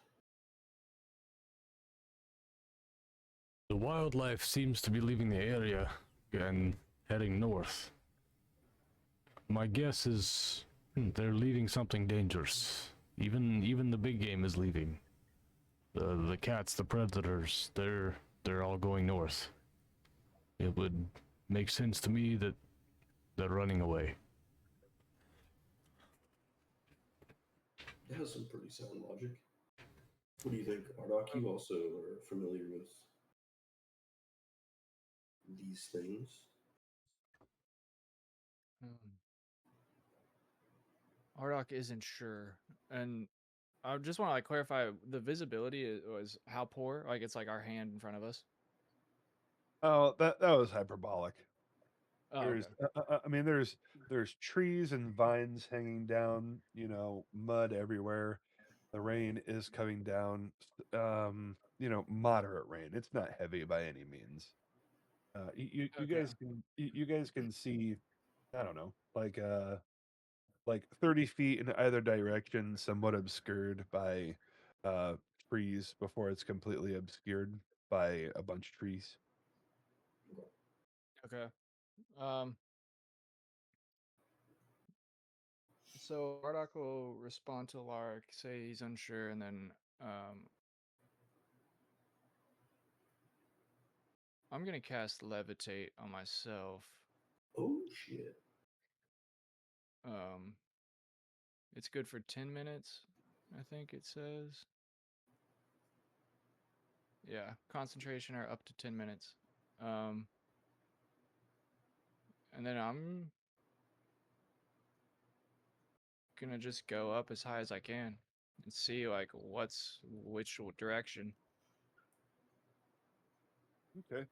The wildlife seems to be leaving the area and heading north. My guess is they're leaving something dangerous. Even the big game is leaving. The cats, the predators, they're all going north. it would make sense to me that they're running away. It has some pretty sound logic. What do you think, Ardoc? You also are familiar with these things. Ardoc isn't sure, and I just want to like clarify the visibility was how poor. Like it's like our hand in front of us. Oh, that was hyperbolic. Oh, There's, okay. I mean, there's trees and vines hanging down. You know, mud everywhere. The rain is coming down. You know, moderate rain. It's not heavy by any means. You Okay. you guys can see. I don't know, like 30 feet in either direction, somewhat obscured by uh trees before it's completely obscured by a bunch of trees. Okay. Um. So Ardoc will respond to Lark, say he's unsure, and then I'm gonna cast Levitate on myself. Oh shit! Um, it's good for 10 minutes, I think it says. Yeah, concentration or up to 10 minutes. Um, and then I'm gonna just go up as high as I can and see like which direction. Okay.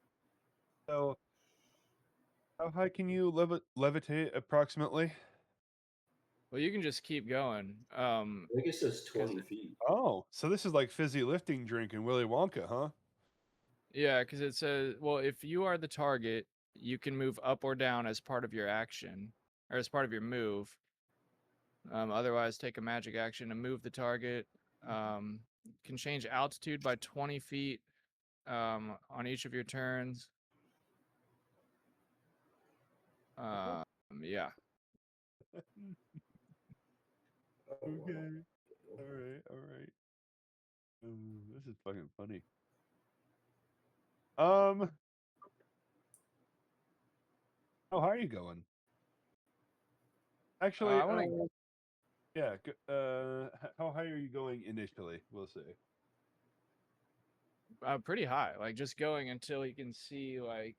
So how high can you levitate approximately? Well, you can just keep going. I think it says 'Cause 20 feet. Oh, so this is like fizzy lifting drink in Willy Wonka, huh? yeah, because it says, well, if you are the target, you can move up or down as part of your action or as part of your move. Otherwise, take a magic action to move the target. Can change altitude by 20 feet on each of your turns. Yeah. Oh, wow. Okay. All right. All right. This is fucking funny. Um, how high are you going? Actually, I want to yeah. How high are you going initially? We'll say. pretty high, like just going until you can see like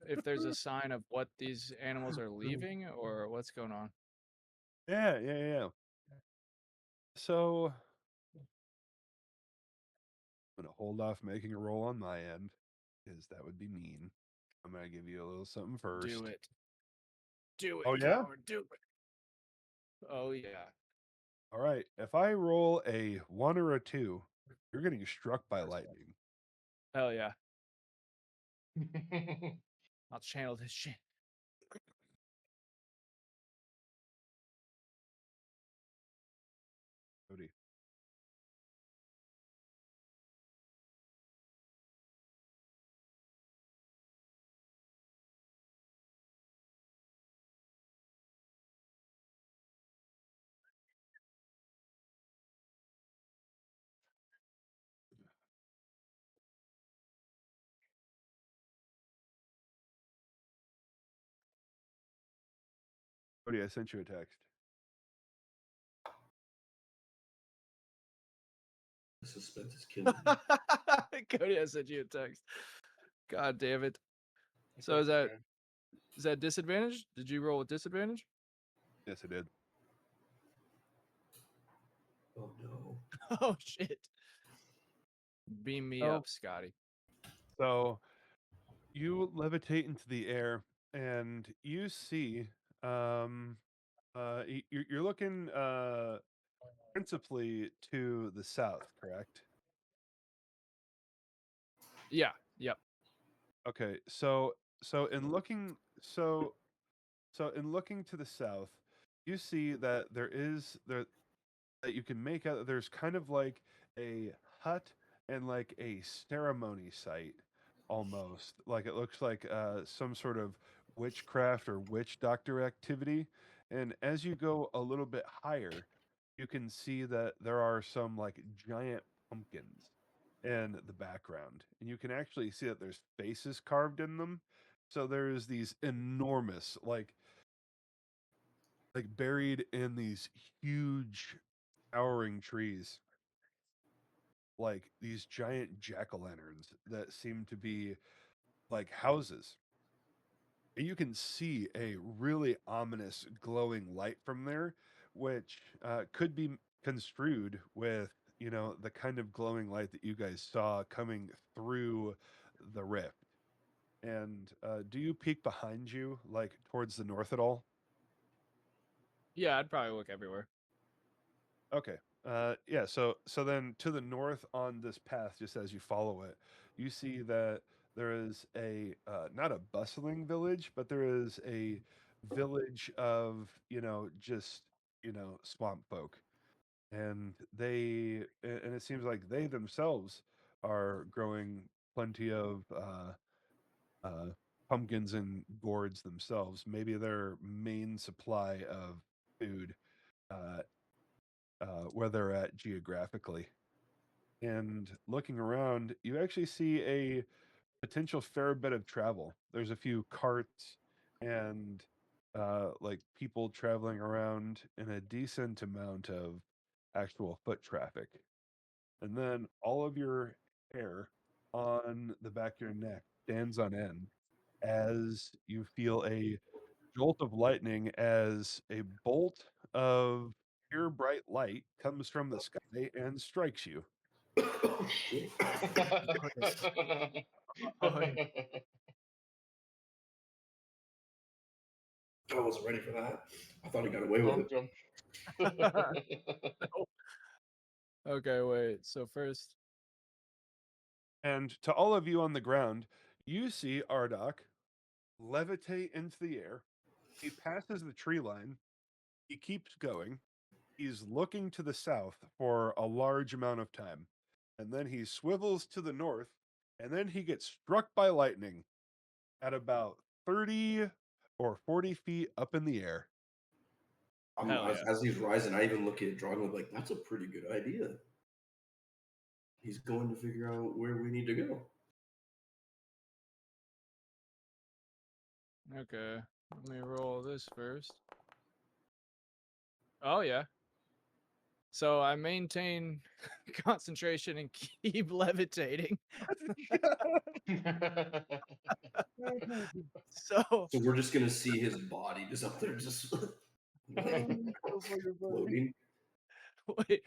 if there's a sign of what these animals are leaving or what's going on. Yeah, yeah, yeah. So I'm gonna hold off making a roll on my end, because that would be mean. I'm gonna give you a little something first. Do it. Do Oh it, yeah? coward. Do it. Oh yeah. All right. If I roll a 1 or a 2, you're getting struck by lightning. Hell yeah. I'll channel this shit. Cody. Cody, I sent you a text. The suspense is killing me. Cody, I sent you a text. God damn it. It's So is okay. that disadvantage? Did you roll with disadvantage? Yes, I did. Oh no. Oh shit. Beam me Oh. up, Scotty. So you levitate into the air, and you see, you're looking principally to the south, correct? Yeah. Yep. Okay, so in looking so so in looking to the south, you see that there that you can make out that there's kind of like a hut and like a ceremony site almost. Like it looks like some sort of witchcraft or witch doctor activity. And as you go a little bit higher, you can see that there are some like giant pumpkins in the background, and you can actually see that there's faces carved in them. So there's these enormous, like buried in these huge towering trees, like these giant jack-o'-lanterns that seem to be like houses. And you can see a really ominous glowing light from there, which could be construed with, the kind of glowing light that you guys saw coming through the rift. And do you peek behind you, like towards the north at all? Yeah, I'd probably look everywhere. Okay. Yeah. So then to the north on this path, just as you follow it, you see that there is a not a bustling village, but there is a village of just swamp folk, and and it seems like they themselves are growing plenty of uh, pumpkins and gourds themselves. Maybe their main supply of food. Uh, where they're at geographically. And looking around, you actually see a potential fair bit of travel. There's a few carts and like people traveling around in a decent amount of actual foot traffic. And then all of your hair on the back of your neck stands on end as you feel a jolt of lightning as a bolt of pure bright light comes from the sky and strikes you. Oh shit! Oh, yeah. I wasn't ready for that. I thought he got away with it. Thumped him. Okay, wait. So first, And to all of you on the ground, you see Ardok levitate into the air. He passes the tree line. He keeps going. He's looking to the south for a large amount of time. And then he swivels to the north. And then he gets struck by lightning at about 30 or 40 feet up in the air. Hell yeah. As he's rising, I even look at Dragon like, that's a pretty good idea. He's going to figure out where we need to go. Okay, let me roll this first. Oh yeah. So I maintain concentration and keep levitating. So So we're just gonna see his body just up there, just floating. wait.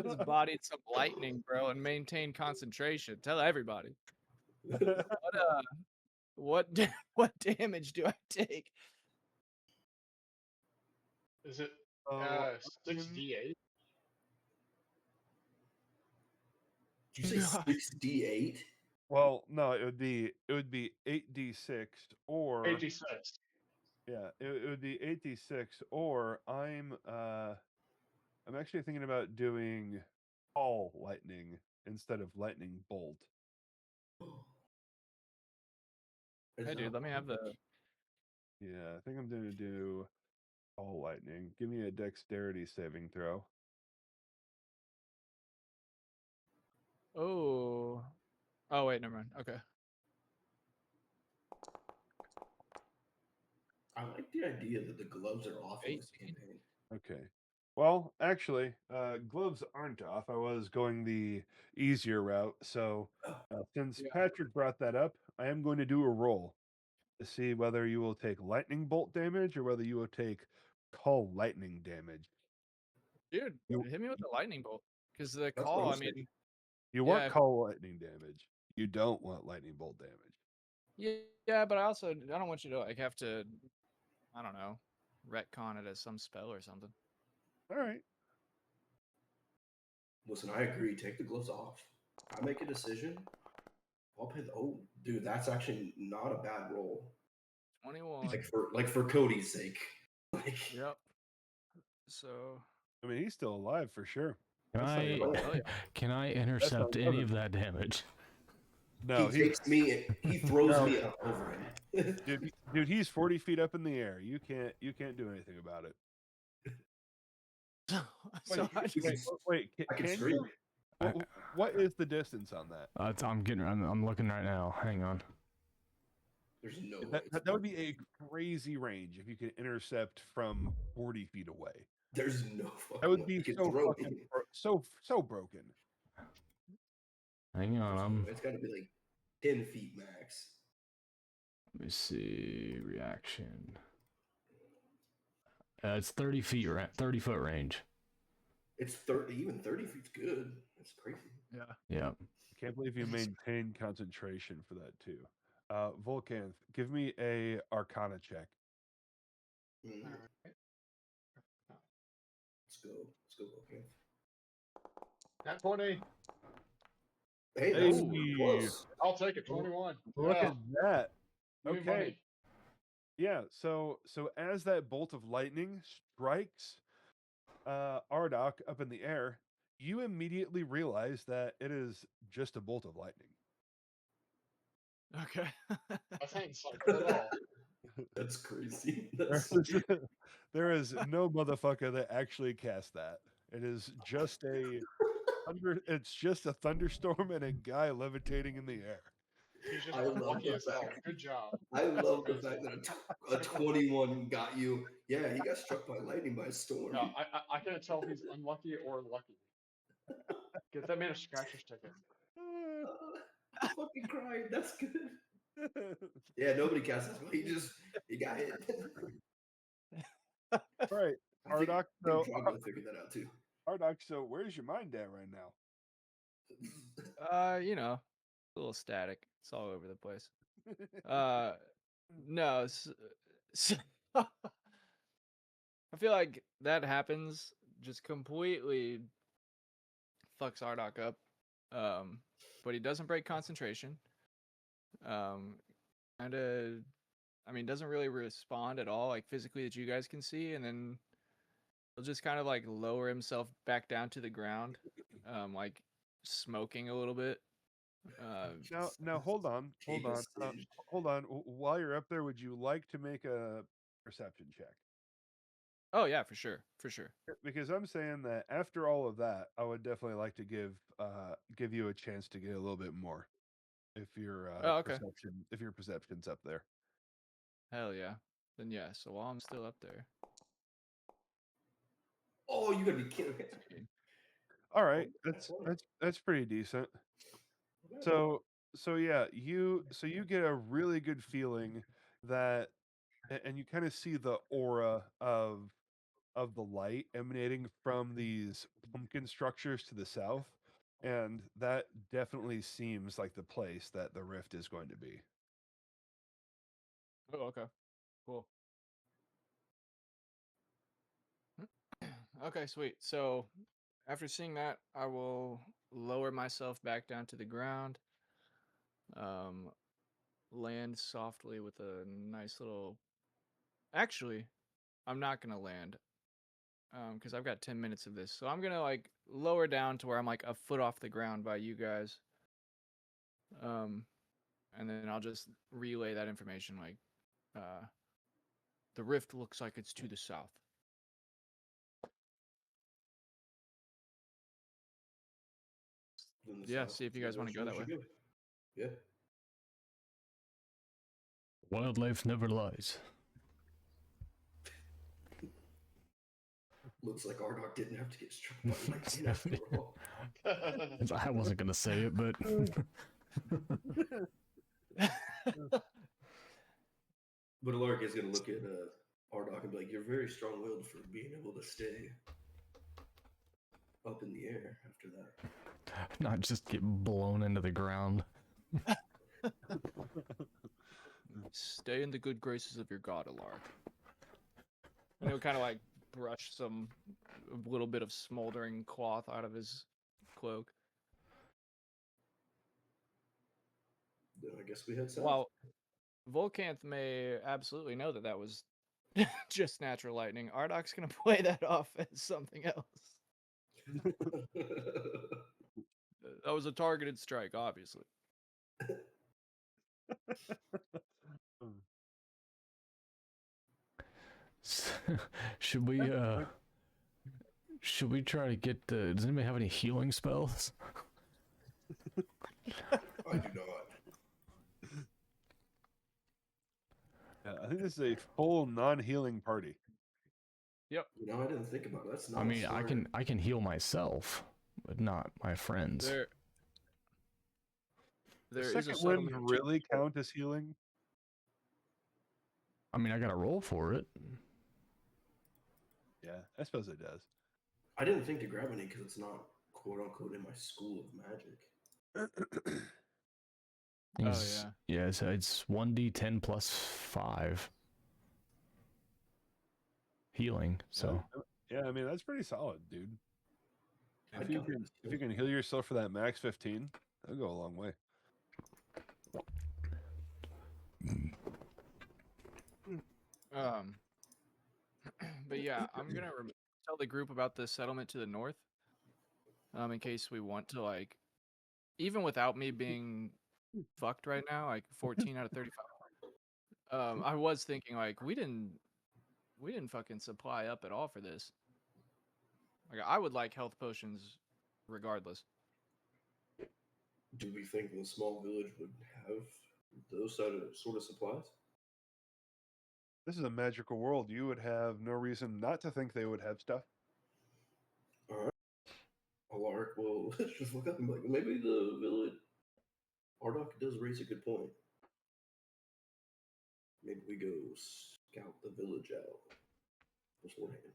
His body some lightning, bro, and maintain concentration. Tell everybody. What what damage do I take? Is it Oh, 6d8? Did you say 6d8? well, no, it would be 8d6 or 8d6. yeah, it would be 8d6 or I'm actually thinking about doing all lightning instead of lightning bolt. Hey dude, let me have the Yeah, I think I'm going to do all lightning. Give me a dexterity saving throw. Oh. Oh wait, never mind. Okay. I like the idea that the gloves are off in this 18. campaign. Okay. Well, actually, gloves aren't off. I was going the easier route. So, since Yeah. Patrick brought that up, I am going to do a roll to see whether you will take lightning bolt damage or whether you will take call lightning damage. Dude, You hit me with the lightning bolt. Because the That's what call, I'm I mean, saying. you yeah, want call lightning damage. You don't want lightning bolt damage. yeah, but I don't want you to like have to, I don't know, retcon it as some spell or something. All right. Listen, I agree. Take the gloves off. I make a decision. I'll pay the. Oh, dude, that's actually not a bad roll. 21. Like for Cody's sake. Like, Yep. So I mean, he's still alive for sure. Can That's not I good. hell yeah. can I intercept any nothing. of that damage? No, he takes me. He throws No. me up over him. dude, he's 40 feet up in the air. You can't do anything about it. So I We just, can- Wait, I can can scream. you? What is the distance on that? I'm looking right now. Hang on. There's no way. That, it's that would 30 be a crazy range if you could intercept from 40 feet away. There's no fucking That would way. be You could so throw fucking me. so broken. Hang on. It's got to be like 10 feet max. Let me see. Reaction. It's 30 feet. 30-foot range. It's 30. Even 30 feet's good. That's crazy. Yeah. Yeah. I can't believe you maintained concentration for that too. Volcanth, give me a Arcana check. Mm, All right. let's go. Let's go, okay. Nat 20. Hey, Hey, that's close. I'll take it. 21. look Yeah. at that. Give me Okay. money. Yeah, so as that bolt of lightning strikes Ardok up in the air, you immediately realize that it is just a bolt of lightning. Okay. That's ain't insightful at all. That's crazy. There That's is, there is no motherfucker that actually cast that. It is just it's just a thunderstorm and a guy levitating in the air. He's just I love unlucky the as hell. fact. Good job. I love the Amazing. fact that a 21 got you. Yeah, he got struck by lightning by a storm. No, I can't tell if he's unlucky or lucky. Get that man a scratcher's ticket. I fucking cried. That's good. Yeah, nobody cast this, but he got hit. All right, I think Ardok. So Trogdor figured that out too. Ardok. So where's your mind at right now? You know, a little static. It's all over the place. No. I feel like that happens just completely fucks Ardok up. But he doesn't break concentration. Doesn't really respond at all, like physically that you guys can see, and then he'll just kind of like lower himself back down to the ground, like smoking a little bit. Now hold on. While you're up there, would you like to make a perception check? Oh yeah, for sure. Because I'm saying that after all of that, I would definitely like to give you a chance to get a little bit more, if your Oh, okay. perception's up there. Hell yeah. Then yeah. So while I'm still up there, Oh, you gotta be kidding me. All right, Oh, that's pretty decent. okay. So yeah, you get a really good feeling that, and you kind of see the aura of the light emanating from these pumpkin structures to the south, and that definitely seems like the place that the rift is going to be. oh okay, cool. Okay, sweet. So after seeing that, I will lower myself back down to the ground. Land softly with a nice little. Actually, I'm not gonna land. Because I've got 10 minutes of this, so I'm gonna like lower down to where I'm like a foot off the ground by you guys. And then I'll just relay that information like, the rift looks like it's to the south. Yeah, see if you guys want to go that way. Yeah. Wildlife never lies. Looks like Ardok didn't have to get struck by lightning after all. I wasn't gonna say it, but But Alark is gonna look at Ardok and be like, "You're very strong-willed for being able to stay up in the air after that." not just get blown into the ground. Stay in the good graces of your god, Alark. And he'll kind of like brush a little bit of smoldering cloth out of his cloak. Then I guess we head south. While Volcanth may absolutely know that that was just natural lightning, Ardok's gonna play that off as something else. That was a targeted strike, obviously. Should we Should we try to get the? Does anybody have any healing spells? I do not. Yeah, I think this is a full non-healing party. Yep. You know, I didn't think about it. That's not. I mean, smart. I can heal myself, but not my friends. There Does is a second wind settlement to really count as healing? I mean, I got to roll for it. Yeah, I suppose it does. I didn't think to grab any because it's not quote unquote in my school of magic. He's- yeah. So it's 1d10 plus 5 healing. So Yeah, I mean that's pretty solid, dude. I'd If count it as you can heal yourself for that max 15, that'll go a long way. but yeah, I'm gonna tell the group about the settlement to the north. In case we want to, like, even without me being fucked right now, like 14 out of 35. I was thinking like we didn't fucking supply up at all for this. Like I would like health potions regardless. Do we think the small village would have those sort of supplies? This is a magical world. You would have no reason not to think they would have stuff. All right. Alaric will just look up and be like, maybe the village. Ardok does raise a good point. Maybe we go scout the village out beforehand,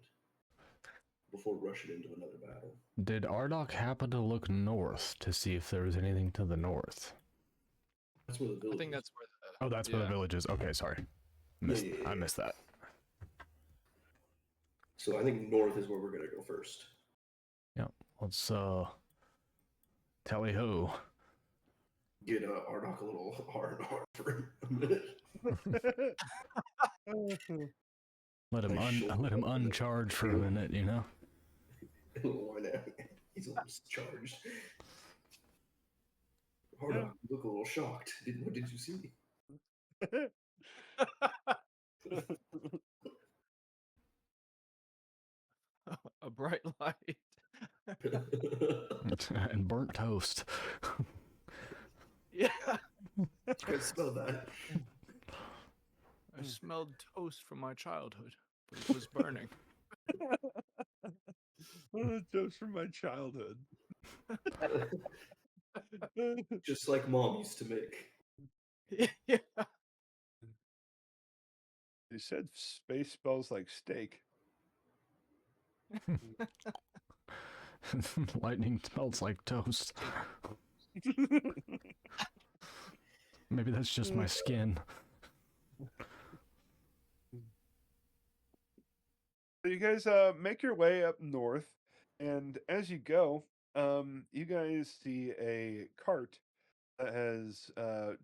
before rushing into another battle. did Ardok happen to look north to see if there was anything to the north? That's where the village I think is. that's where the Oh, that's where the village is. Okay, sorry. I missed that. So I think north is where we're gonna go first. Yeah, let's tally ho. Get Ardok a little R&R for a minute. Let him Nice shoulder let him rub. uncharge for a minute, you know. Why not? He's a little charged. Ardok, you look a little shocked. What did you see? a bright light. And burnt toast. Yeah. You guys smell that? I smelled toast from my childhood, but it was burning. Jokes from my childhood. Just like Mom used to make. Yeah. You said space spells like steak. Lightning smells like toast. Maybe that's just my skin. So you guys make your way up north, and as you go, you guys see a cart that has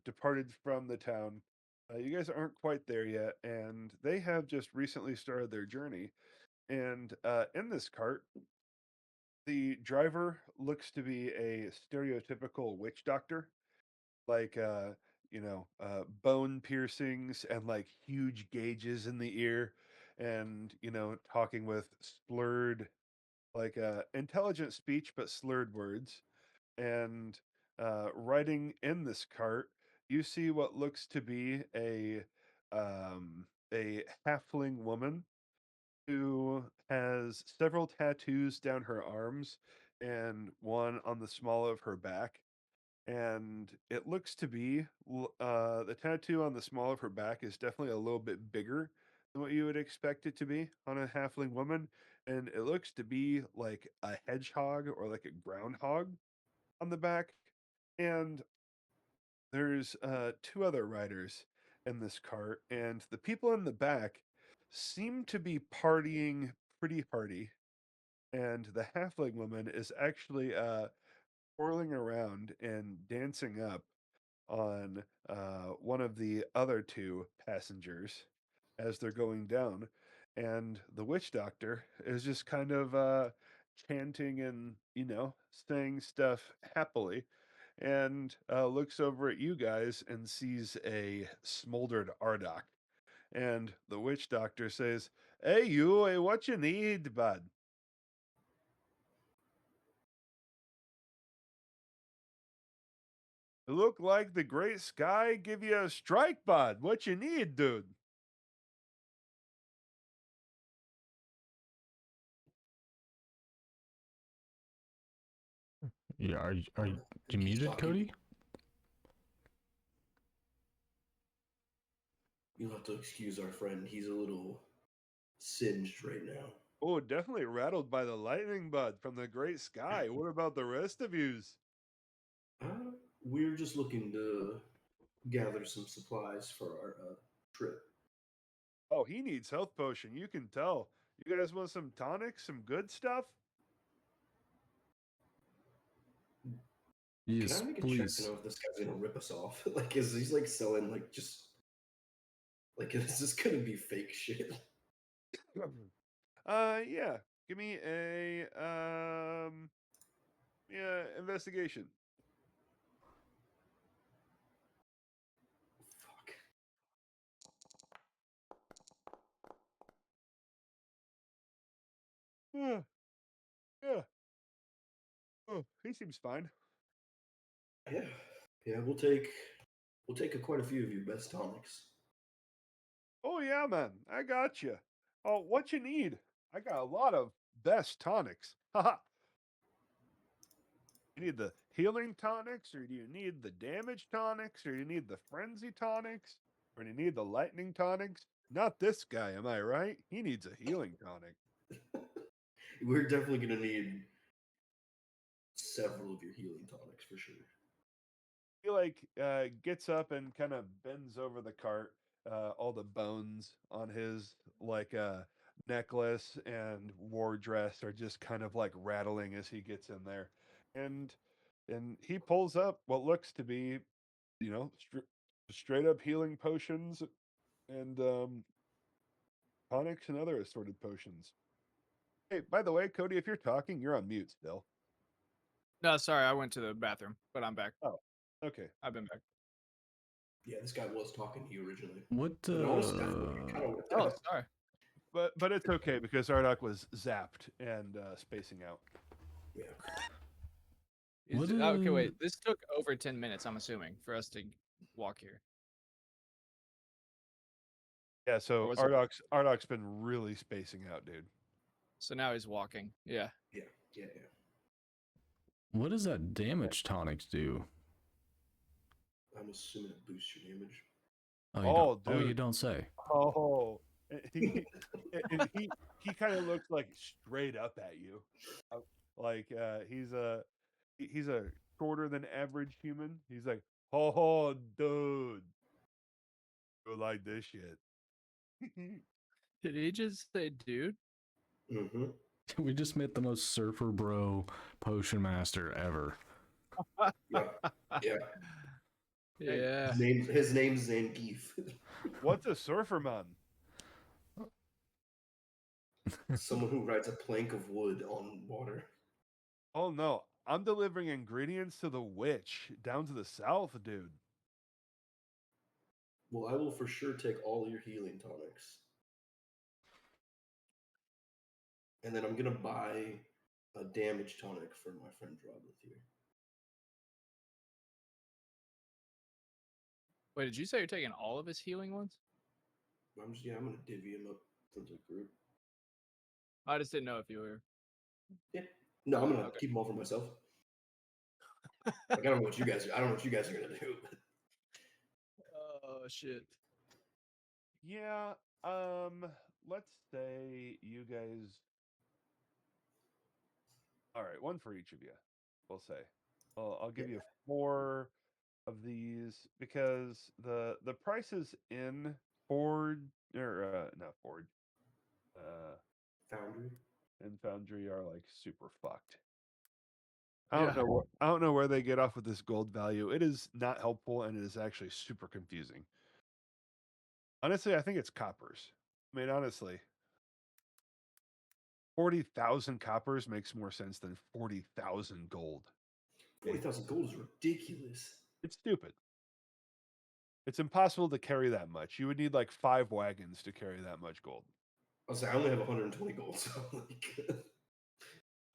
departed from the town. You guys aren't quite there yet, and they have just recently started their journey. And in this cart, the driver looks to be a stereotypical witch doctor, like bone piercings and like huge gauges in the ear, and talking with slurred, like intelligent speech but slurred words. And riding in this cart, you see what looks to be a halfling woman who has several tattoos down her arms and one on the small of her back. And it looks to be the tattoo on the small of her back is definitely a little bit bigger than what you would expect it to be on a halfling woman. And it looks to be like a hedgehog or like a groundhog on the back. And there's two other riders in this cart, and the people in the back seem to be partying pretty hardy. And the halfling woman is actually whirling around and dancing up on one of the other two passengers as they're going down. And the witch doctor is just kind of chanting and, saying stuff happily, and looks over at you guys and sees a smoldered Ardok. And the witch doctor says, "Hey, you, what you need, bud?" It looked like the great sky give you a strike bod. What you need, dude? Yeah, are I you think he's muted, talking. Cody? You'll have to excuse our friend. He's a little singed right now. Oh, definitely rattled by the lightning bud from the great sky. What about the rest of yous? We're just looking to gather some supplies for our trip. Oh, he needs health potion. You can tell. You guys want some tonics, some good stuff? Can Yes, I make a check to please. know if this guy's gonna rip us off? Like, is he's like selling like just like is this gonna be fake shit? Yeah. Give me a yeah, investigation. Fuck. Yeah. Yeah. Oh, he seems fine. Yeah, yeah. We'll take quite a few of your best tonics. Oh yeah, man. I got you. Oh, what you need? I got a lot of best tonics. Haha. You need the healing tonics, or do you need the damage tonics, or you need the frenzy tonics, or do you need the lightning tonics? Not this guy, am I right? He needs a healing tonic. We're definitely gonna need several of your healing tonics for sure. He like gets up and kind of bends over the cart. All the bones on his like necklace and war dress are just kind of like rattling as he gets in there, and he pulls up what looks to be, you know, straight up healing potions and tonics and other assorted potions. Hey, by the way, Cody, if you're talking, you're on mute still. No, sorry, I went to the bathroom, but I'm back. Oh, okay. I've been back. Yeah, this guy was talking to you originally. What? But honestly, I think it kind of worked Oh, out. sorry. But it's okay because Ardok was zapped and spacing out. Yeah. What, Okay, wait. This took over 10 minutes, I'm assuming, for us to walk here. Yeah, Or so was it? Ardok's been really spacing out, dude. So now he's walking. Yeah. Yeah. What does that damage tonics do? I'm assuming it boosts your damage. Oh, Oh, you dude. don't say. Oh, and he kind of looks like straight up at you, like he's a shorter than average human. He's like, oh, dude, you like this shit. Did he just say dude? Mm-hmm. We just met the most surfer bro potion master ever. Yeah. Yeah. Yeah. His name's Zangief. What's a surfer man? Someone who rides a plank of wood on water. Oh no, I'm delivering ingredients to the witch down to the south, dude. Well, I will for sure take all your healing tonics. And then I'm gonna buy a damage tonic for my friend Robert here. Wait, did you say you're taking all of his healing ones? I'm gonna divvy him up for the group. I just didn't know if you were. Yeah. No, I'm gonna Okay. keep them all for myself. Like, I don't know what you guys are. I don't know what you guys are gonna do. Oh shit. Yeah, let's say you guys. All right, one for each of you. We'll say. I'll give you 4 of these because the prices in Ford or not Ford, uh, Foundry. and Foundry are like super fucked. Yeah. I don't know where they get off with this gold value. It is not helpful and it is actually super confusing. Honestly, I think it's coppers. I mean, honestly, 40,000 coppers makes more sense than 40,000 gold. 40,000 gold is ridiculous. It's stupid. It's impossible to carry that much. You would need like 5 wagons to carry that much gold. I was like, I only have 120 gold, so like.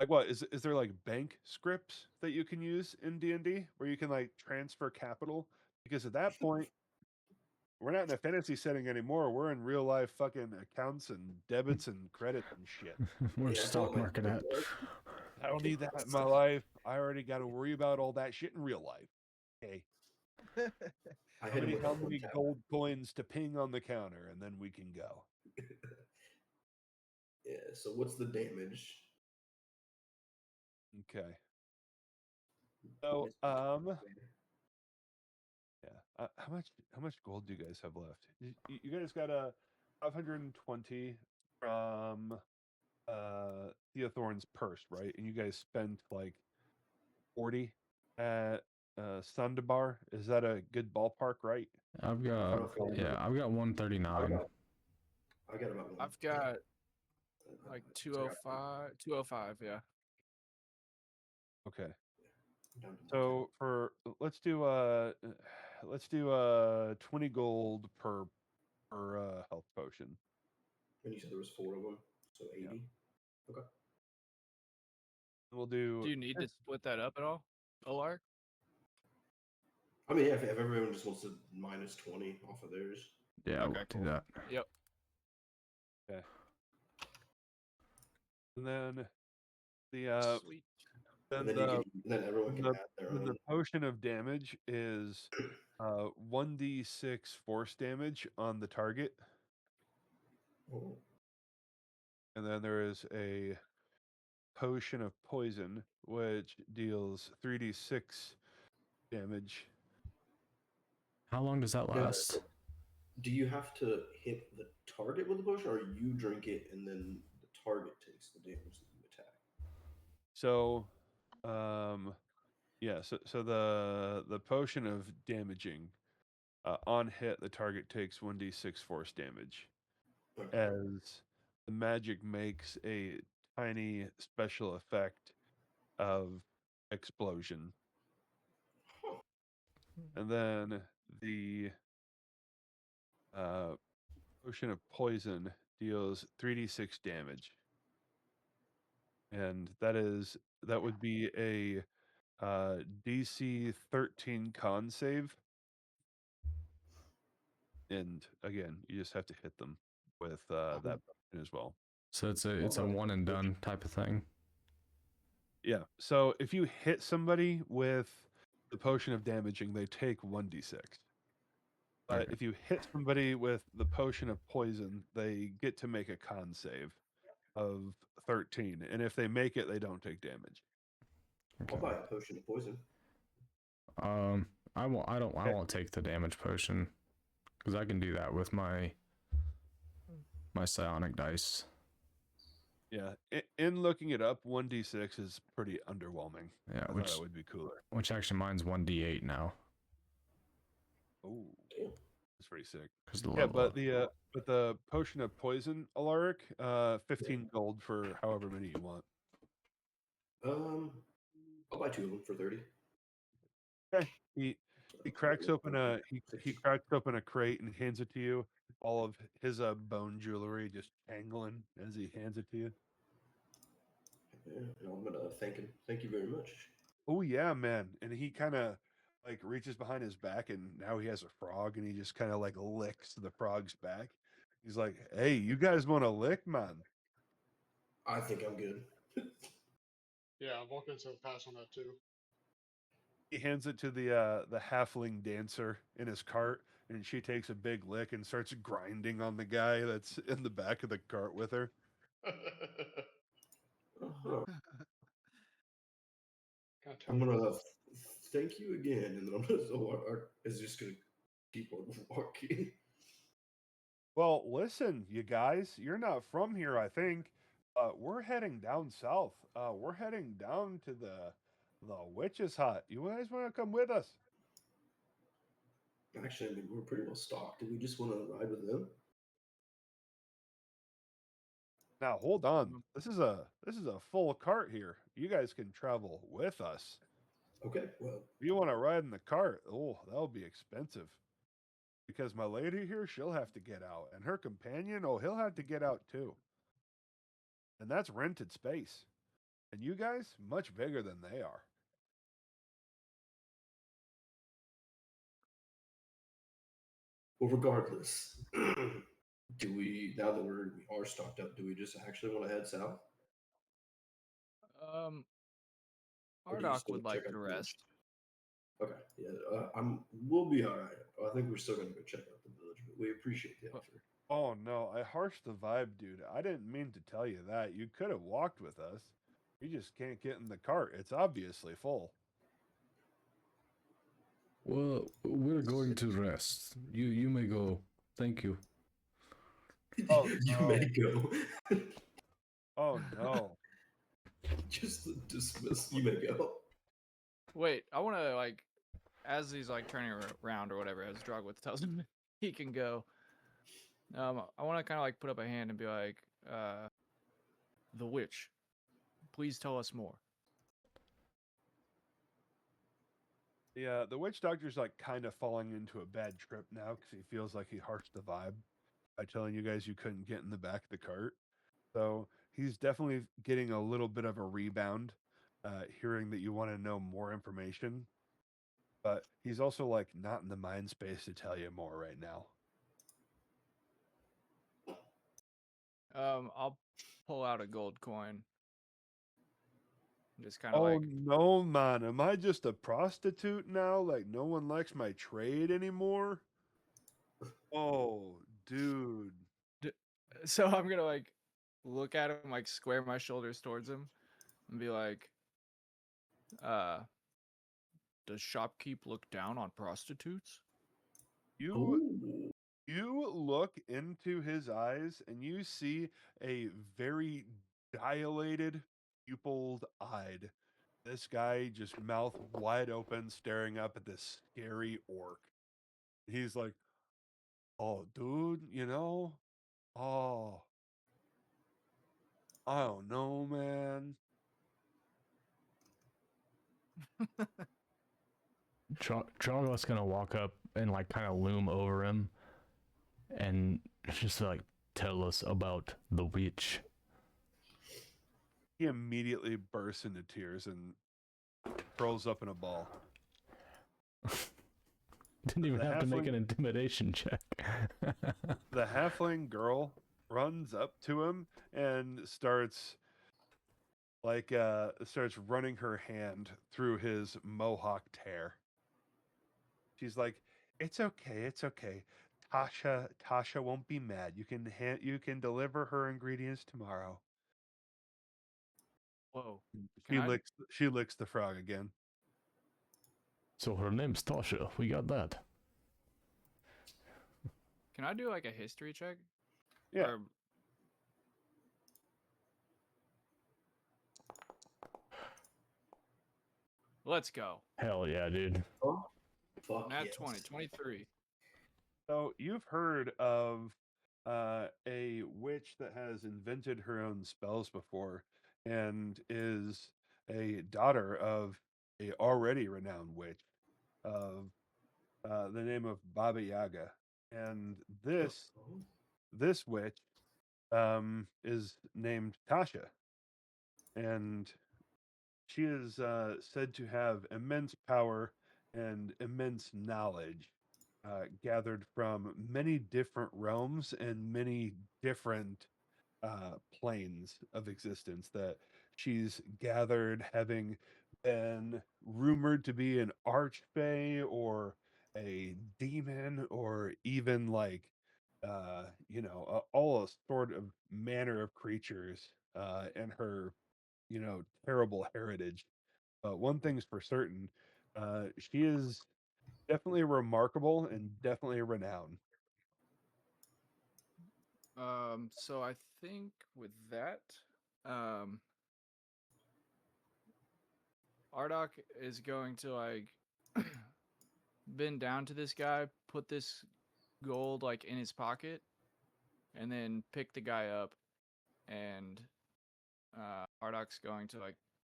Like what is there like bank scripts that you can use in D&D where you can like transfer capital? Because at that point, we're not in a fantasy setting anymore. We're in real life fucking accounts and debits and credits and shit. Where's Yeah, I stock bought my market at? I don't need that in my life. I already got to worry about all that shit in real life. Okay. I How hit him many with how a one many tap. gold coins to ping on the counter and then we can go. Yeah. So what's the damage? Okay. So yeah. How much gold do you guys have left? You guys got a 520 from Theothorn's purse, right? And you guys spent like 40 at Sundabar. Is that a good ballpark, right? I've got I've got 139. I got about one. I've got like So I got 205, 205, yeah. Okay. down to So for let's do 20 gold per health potion. and you said there was 4 of them, so 80. Okay. We'll do Do you need to split that up at all, Olar? I mean, yeah, if everyone just wants to minus 20 off of theirs. Yeah, Okay, we'll cool. do that. Yep. Okay. And then the Sweet. And then then, the then everyone can the, add their then the own. potion of damage is 1d6 force damage on the target. Oh. And then there is a potion of poison, which deals 3d6 damage. How long does that Yeah. last? Do you have to hit the target with the potion, or you drink it and then the target takes the damage that you attack? So, yeah. So the potion of damaging on hit, the target takes 1d6 force damage. Okay. As the magic makes a tiny special effect of explosion. Huh. And then the potion of poison deals 3d6 damage. And that would be a DC 13 con save. And again, you just have to hit them with that potion as well. So it's a one and done type of thing. Yeah. So if you hit somebody with the potion of damaging, they take 1d6. But Okay. if you hit somebody with the potion of poison, they get to make a con save of 13. And if they make it, they don't take damage. I'll Okay. buy a potion of poison. I won't take the damage potion because I can do that with my psionic dice. Yeah. In looking it up, 1d6 is pretty underwhelming. Yeah, I thought it would be cooler. which actually mine's 1d8 now. Oh, Damn. that's pretty sick. Because the Yeah, level up. but the potion of poison, Alaric, 15 gold for however many you want. I'll buy 2 of them for 30. Okay. He cracks open he cracks open a crate and hands it to you. All of his bone jewelry just jangling as he hands it to you. Yeah, and I'm gonna thank him. Thank you very much. Oh yeah, man. And he kind of like reaches behind his back and now he has a frog and he just kind of like licks the frog's back. He's like, "Hey, you guys want to lick, man?" I think I'm good. Yeah, Vulcan's a pass on that too. He hands it to the halfling dancer in his cart, and she takes a big lick and starts grinding on the guy that's in the back of the cart with her. Uh-huh. Kind I'm of gonna thank you again, and then I'm just is just gonna keep on walking. Well, listen, you guys, you're not from here, I think. We're heading down south. We're heading down to the witch's hut. You guys want to come with us? Actually, I mean, we're pretty well stocked. Do we just want to ride with them? Now, hold on. This is a full cart here. You guys can travel with us. Okay, well, If you want to ride in the cart, oh, that'll be expensive. Because my lady here, she'll have to get out. And her companion, oh, he'll have to get out too. And that's rented space. And you guys, much bigger than they are. Well, regardless, do we, now that we are stocked up, do we just actually want to head south? Um, Or do you Ardoc still would check like out to the village? rest. Okay, yeah, we'll be all right. I think we're still gonna go check out the village, but we appreciate the But- offer. Oh no, I harshed the vibe, dude. I didn't mean to tell you that. You could have walked with us. You just can't get in the cart. It's obviously full. Well, we're going to rest. You may go. Thank you. Oh You no. may go. Oh no. Just dismiss. You may go. Wait, I want to like, as he's like turning around or whatever, as Drogwith tells him he can go. I want to kind of like put up a hand and be like, the witch, please tell us more. Yeah, the witch doctor's like kind of falling into a bad trip now because he feels like he harshed the vibe by telling you guys you couldn't get in the back of the cart. So he's definitely getting a little bit of a rebound, hearing that you want to know more information. But he's also like not in the mind space to tell you more right now. I'll pull out a gold coin. Just kind of Oh like, no, man! Am I just a prostitute now? Like no one likes my trade anymore? Oh, dude. so I'm gonna like look at him, like square my shoulders towards him, and be like, does shopkeep look down on prostitutes? You Ooh. You look into his eyes and you see a very dilated, pupiled eyed. This guy just mouth wide open, staring up at this scary orc. He's like, "Oh, dude, oh, I don't know, man." Chongo's gonna walk up and like kind of loom over him and just like tell us about the witch. He immediately bursts into tears and curls up in a ball. Didn't even The have to make halfling- an intimidation check. The halfling girl runs up to him and starts running her hand through his mohawked hair. She's like, "It's okay, it's okay. Tasha won't be mad. You can deliver her ingredients tomorrow." Whoa. She Can I? licks the frog again. So her name's Tasha. We got that. Can I do like a history check? Yeah. Or... Let's go. Hell yeah, dude. Oh, fuck Nat yes. 20, 23. So you've heard of a witch that has invented her own spells before and is a daughter of a already renowned witch of the name of Baba Yaga. And this witch is named Tasha, and she is said to have immense power and immense knowledge gathered from many different realms and many different planes of existence that she's gathered, having been rumored to be an archfey or a demon or even like all a sort of manner of creatures in her terrible heritage. But one thing's for certain, she is definitely remarkable and definitely renowned. So I think with that, um, Ardoc is going to like bend down to this guy, put this gold like in his pocket, and then pick the guy up. And Ardoc's going to like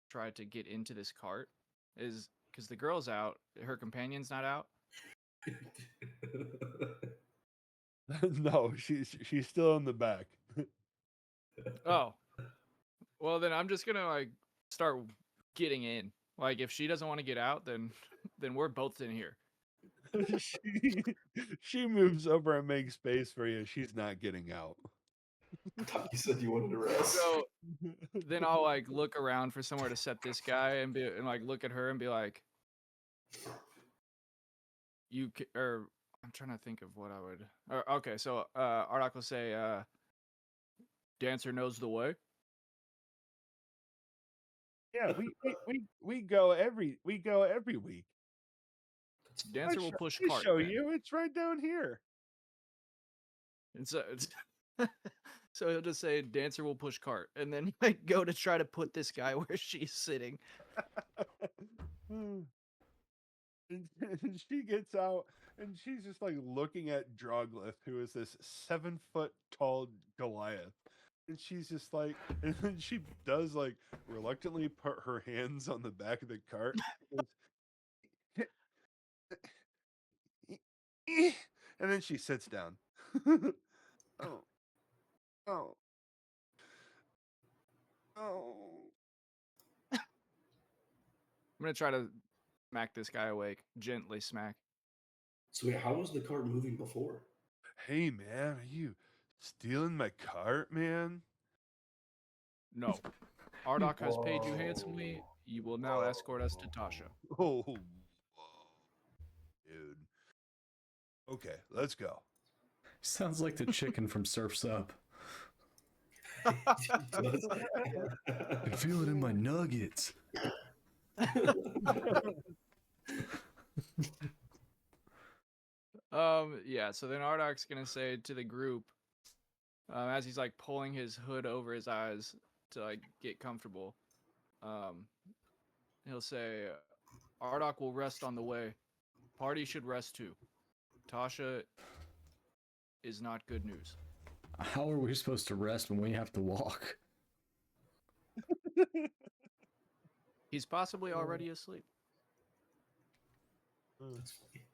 try to get into this cart, is because the girl's out, her companion's not out. No, she's still in the back. Oh, well then I'm just gonna like start getting in. Like if she doesn't want to get out, then then we're both in here. she, she moves over and makes space for you. She's not getting out. I thought you said you wanted to rest. So then I'll like look around for somewhere to set this guy and be and like look at her and be like, or I'm trying to think of what I would. Okay, so Ardoc will say, "Dancer knows the way." Yeah, we go every week. Dancer will push I cart. show then. you. It's right down here. And so, so he'll just say, "Dancer will push cart," and then like go to try to put this guy where she's sitting. And she gets out and she's just like looking at Droglith, who is this 7-foot tall Goliath. And she's just like, and then she does like reluctantly put her hands on the back of the cart. And then she sits down. Oh, oh, oh. I'm gonna try to smack this guy awake, gently smack. So wait, how was the cart moving before? Hey, man, are you stealing my cart, man? No, Ardoc has paid you handsomely. You will now escort us to Tasha. Oh, whoa, dude. Okay, let's go. Sounds like the chicken from Surf's Up. Does- I can feel it in my nuggets. Yeah, so then Ardoc's gonna say to the group, as he's like pulling his hood over his eyes to like get comfortable, he'll say, Ardoc will rest on the way. Party should rest too. Tasha is not good news. How are we supposed to rest when we have to walk? He's possibly already asleep. That's funny.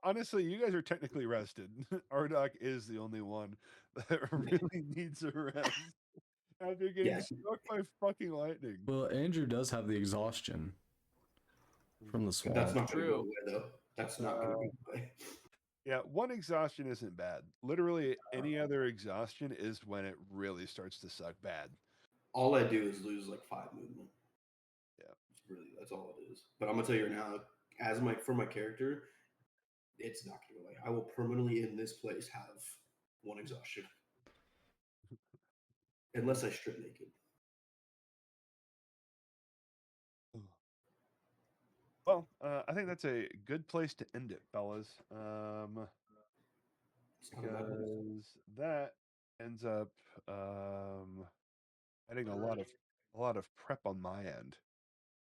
Honestly, you guys are technically rested. Ardoc is the only one that really needs a rest after getting Yeah. struck by fucking lightning. Well, Andrew does have the exhaustion from the swamp. That's not going to go True. away, though. That's not going to go away. Yeah, one exhaustion isn't bad. Literally, any other exhaustion is when it really starts to suck bad. All I do is lose like 5 movement. Yeah. It's really, that's all it is. But I'm gonna tell you right now, for my character, it's not gonna go away. I will permanently in this place have 1 exhaustion. Unless I strip naked. Well, I think that's a good place to end it, fellas. It's not a bad place. Because that ends up adding a lot of prep on my end.